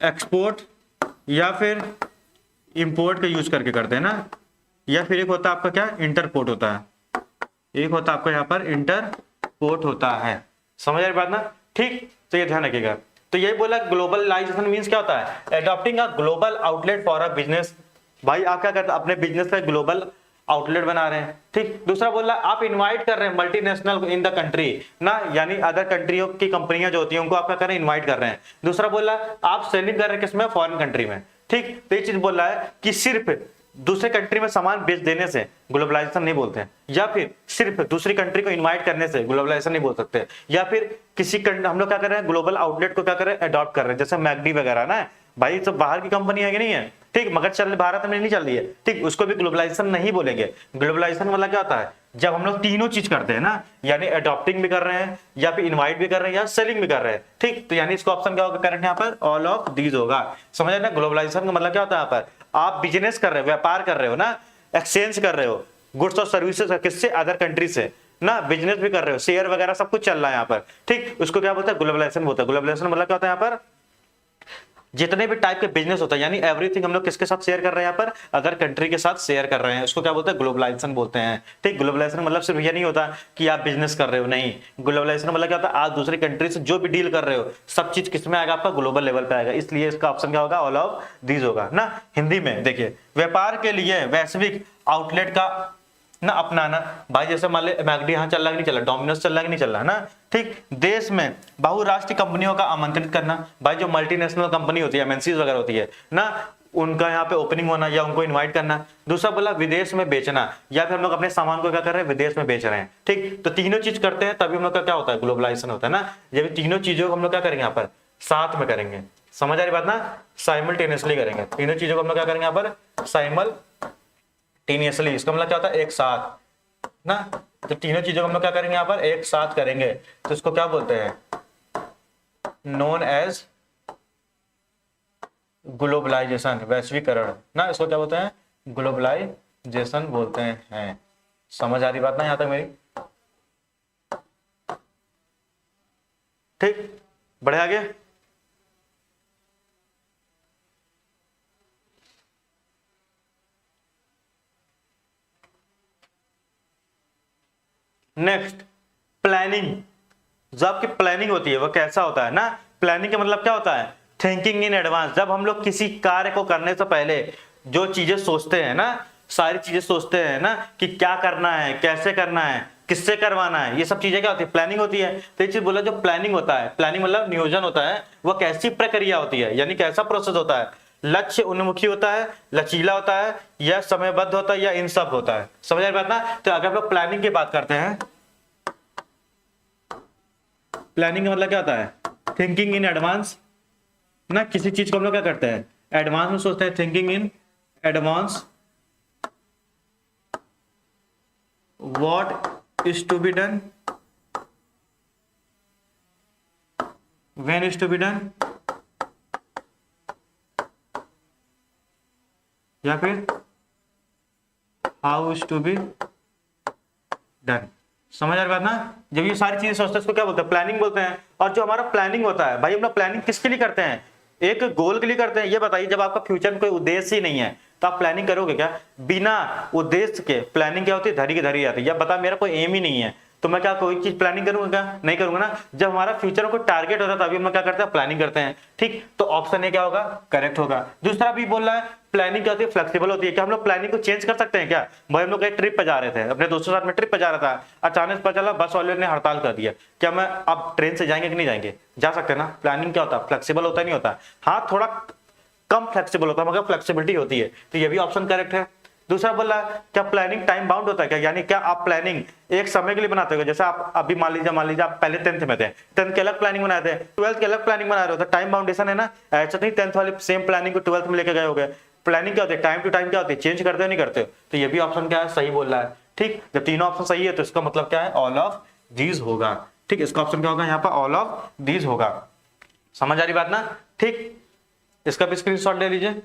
एक्सपोर्ट या फिर इंपोर्ट का यूज करके करते हैं ना। या फिर एक होता है आपका क्या, इंटरपोर्ट होता है, एक होता है आपका यहाँ पर इंटरपोर्ट होता है। समझ आ रही बात ना। ठीक, तो ये ध्यान रखिएगा। तो यही बोला, ग्लोबलाइजेशन मींस क्या होता है, adopting a global outlet for a business. भाई आप क्या करते हैं, अपने बिजनेस का ग्लोबल आउटलेट बना रहे हैं। ठीक, दूसरा बोला आप इनवाइट कर रहे हैं मल्टीनेशनल इन द कंट्री ना, यानी अदर कंट्रियों की कंपनियां जो होती हैं उनको आप क्या कर रहे हैं, इनवाइट कर रहे हैं। दूसरा बोला आप सेलिंग कर रहे हैं किसमें, फॉरेन कंट्री में। ठीक, तो ये चीज बोल रहा है कि सिर्फ दूसरे कंट्री में सामान बेच देने से ग्लोबलाइजेशन नहीं बोलते हैं, या फिर सिर्फ दूसरी कंट्री को इनवाइट करने से ग्लोबलाइजेशन नहीं बोल सकते, या फिर किसी हम लोग क्या कर रहे हैं, ग्लोबल आउटलेट को क्या कर रहे हैं, अडॉप्ट कर रहे हैं। जैसे मैकडी वगैरह ना, भाई सब बाहर की कंपनी है कि नहीं है। ठीक, मगर चल भारत में नहीं चल रही है। ठीक, उसको भी ग्लोबलाइजेशन नहीं बोलेंगे। ग्लोबलाइजेशन वाला क्या होता है, जब हम लोग तीनों चीज करते हैं ना, यानी अडॉप्टिंग भी कर रहे हैं, या फिर इनवाइट भी कर रहे हैं, या सेलिंग भी कर रहे हैं। ठीक, तो यानी इसका ऑप्शन क्या होगा करेक्ट यहाँ पर, ऑल ऑफ दीज होगा। समझ ना। ग्लोबलाइजेशन का मतलब क्या होता है, यहाँ पर आप बिजनेस कर रहे हो, व्यापार कर रहे हो ना, एक्सचेंज कर रहे हो गुड्स और सर्विसेज किससे, अदर कंट्री से ना, बिजनेस भी कर रहे हो, शेयर वगैरह सब कुछ चल रहा है यहाँ पर। ठीक, उसको क्या बोलते हैं, ग्लोबलाइजेशन बोलते हैं। ग्लोबलाइजेशन मतलब क्या होता है यहाँ पर, जितने भी टाइप के बिजनेस होता है, यानी एवरीथिंग हम लोग किसके साथ शेयर कर रहे हैं यहाँ पर, अदर कंट्री के साथ शेयर कर रहे हैं, उसको क्या बोलते हैं, ग्लोबलाइजेशन बोलते हैं। ठीक, ग्लोबलाइजेशन मतलब सिर्फ ये नहीं होता कि आप बिजनेस कर रहे हो, नहीं, ग्लोबलाइजेशन मतलब क्या होता है, आप दूसरी कंट्री से जो भी डील कर रहे हो सब चीज किसमें आएगा, आपका ग्लोबल लेवल पे आएगा, इसलिए इसका ऑप्शन क्या होगा, ऑल ऑफ दीज होगा ना। हिंदी में देखिए, व्यापार के लिए वैश्विक आउटलेट का ना अपनाना, भाई जैसे मान ले मैकडी यहाँ चल रहा है कि नहीं चल रहा, डोमिनोज चल रहा है कि नहीं चल रहा ना। ठीक, देश में बहुराष्ट्रीय कंपनियों का आमंत्रित करना, भाई जो मल्टीनेशनल कंपनी होती है, एमएनसीज वगैरह होती है ना, उनका यहाँ पे ओपनिंग होना या उनको इनवाइट करना। दूसरा बोला विदेश में बेचना, या फिर हम लोग अपने सामान को क्या कर रहे हैं, विदेश में बेच रहे हैं। ठीक, तो तीनों चीज करते हैं तभी हम लोग का क्या होता है, ग्लोबलाइजेशन होता है ना। जब तीनों चीजों को हम लोग क्या करेंगे यहाँ पर, साथ में करेंगे, समझ आ रही बात ना, साइमल्टेनियसली करेंगे, तीनों चीजों को हम लोग क्या करेंगे यहाँ पर, साइमल्टेनियसली, इसका मतलब क्या होता है, एक साथ ना। तो तीनों चीजों को हम लोग क्या करेंगे यहाँ पर, एक साथ करेंगे, तो इसको क्या बोलते हैं, नोन एज ग्लोबलाइजेशन, वैश्वीकरण ना, इसको क्या बोलते हैं, ग्लोबलाइजेशन बोलते हैं। समझ आ रही बात ना यहां तक मेरी? ठीक, बढ़े आगे। Next, planning. जो आपकी प्लानिंग होती है वो कैसा होता है ना, प्लानिंग का मतलब क्या होता है, थिंकिंग इन एडवांस। जब हम लोग किसी कार्य को करने से पहले जो चीजें सोचते हैं ना, सारी चीजें सोचते हैं ना कि क्या करना है, कैसे करना है, किससे करवाना है, ये सब चीजें क्या होती है, प्लानिंग होती है। तो ये चीज बोला, जो प्लानिंग होता है, प्लानिंग मतलब नियोजन होता है, वो कैसी प्रक्रिया होती है, यानी कैसा प्रोसेस होता है, लक्ष्य उन्मुखी होता है, लचीला होता है, या समयबद्ध होता है, या इन सब होता है। समझ आ रही बात ना। तो अगर हम लोग प्लानिंग की बात करते हैं, प्लानिंग का मतलब क्या होता है, थिंकिंग इन एडवांस ना, किसी चीज को हम लोग क्या करते हैं, एडवांस में सोचते हैं, thinking in advance, what is to be done, when is to be done, या फिर how is to be done. समझ आ रही बात ना। जब ये सारी चीजें सोचते हैं इसको क्या बोलते हैं, प्लानिंग बोलते हैं। और जो हमारा प्लानिंग होता है, भाई हम लोग प्लानिंग किसके लिए करते हैं, एक गोल के लिए करते हैं। ये बताइए, जब आपका फ्यूचर में कोई उद्देश्य ही नहीं है तो आप प्लानिंग करोगे क्या? बिना उद्देश्य के प्लानिंग क्या होती है, धरी की धरी आती है। या बता मेरा कोई एम ही नहीं है तो मैं क्या कोई चीज प्लानिंग करूंगा क्या? नहीं करूंगा ना। जब हमारा फ्यूचर में कोई टारगेट होता है तभी हम क्या करते हैं, प्लानिंग करते हैं। ठीक, तो ऑप्शन ए क्या होगा, करेक्ट होगा। दूसरा भी बोल रहा है प्लानिंग क्या होती है, फ्लेक्सिबल होती है। क्या हम लोग प्लानिंग को चेंज कर सकते हैं क्या? भाई हम लोग एक ट्रिप पे जा रहे थे, अपने दोस्तों के साथ में ट्रिप पे जा रहा था, अचानक पता चला बस वाले ने हड़ताल कर दिया, क्या मैं अब ट्रेन से जाएंगे कि नहीं जाएंगे? जा सकते हैं ना। प्लानिंग क्या होता है, फ्लेक्सिबल होता है, नहीं होता। हाँ थोड़ा कम फ्लेक्सिबल होता है मगर फ्लेक्सिबिलिटी होती है। तो ये भी ऑप्शन करेक्ट है। दूसरा बोला क्या प्लानिंग टाइम बाउंड होता है क्या, यानी क्या आप प्लानिंग एक समय के लिए बनाते हो? जैसे आप अभी मान लीजिए आप पहले 10th में थे, 10th की अलग प्लानिंग बनाए थे, 12th की अलग प्लानिंग बना रहे हो, तो टाइम बाउंडेशन है ना। ऐसा नहीं 10th वाली सेम प्लानिंग को 12th में लेके गए हो गए। प्लानिंग क्या होती है, टाइम टू टाइम क्या होती है, चेंज करते हो नहीं करते हो। तो ये भी ऑप्शन क्या है, सही बोल रहा है। ठीक, जब तीनों ऑप्शन सही है तो इसका मतलब क्या है, ऑल ऑफ दीज होगा। ठीक, इसका ऑप्शन क्या होगा यहाँ पर, ऑल ऑफ दीज होगा। समझ आ रही बात ना। ठीक, इसका भी स्क्रीनशॉट ले लीजिए।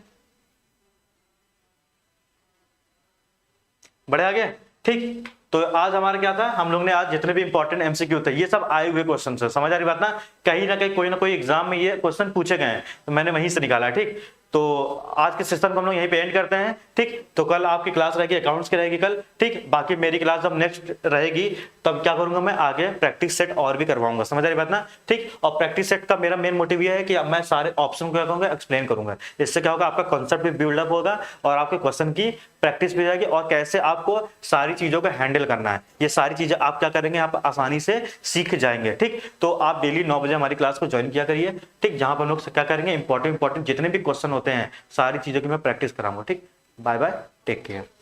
बढ़े आगे। ठीक, तो आज हमारा क्या था, हम लोग ने आज जितने भी इंपॉर्टेंट एमसीक्यू थे ये सब आए हुए क्वेश्चन है। समझ आ रही बात ना कहीं कोई ना कोई एग्जाम में ये क्वेश्चन पूछे गए हैं तो मैंने वहीं से निकाला। ठीक, तो आज के सेशन को हम लोग यहीं पे एंड करते हैं। ठीक, तो कल आपकी क्लास रहेगी अकाउंट्स की रहेगी कल। ठीक, बाकी मेरी क्लास जब नेक्स्ट रहेगी तब क्या करूंगा, मैं आगे प्रैक्टिस सेट और भी करवाऊंगा। समझ आ रही बात ना। ठीक, और प्रैक्टिस सेट का मेरा मेन मोटिव ये है कि मैं सारे ऑप्शन को क्या करूंगा, एक्सप्लेन करूंगा। इससे क्या होगा, आपका कॉन्सेप्ट भी बिल्डअप होगा और आपके क्वेश्चन की प्रैक्टिस भी जाएगी और कैसे आपको सारी चीजों को हैंडल करना है, ये सारी चीजें आप क्या करेंगे, आप आसानी से सीख जाएंगे। ठीक, तो आप डेली 9 बजे हमारी क्लास को ज्वाइन किया करिए। ठीक, जहां पर हम लोग क्या करेंगे, इंपॉर्टेंट जितने भी क्वेश्चन होते हैं सारी चीजों की मैं प्रैक्टिस कराऊंगा। ठीक, बाय बाय, टेक केयर।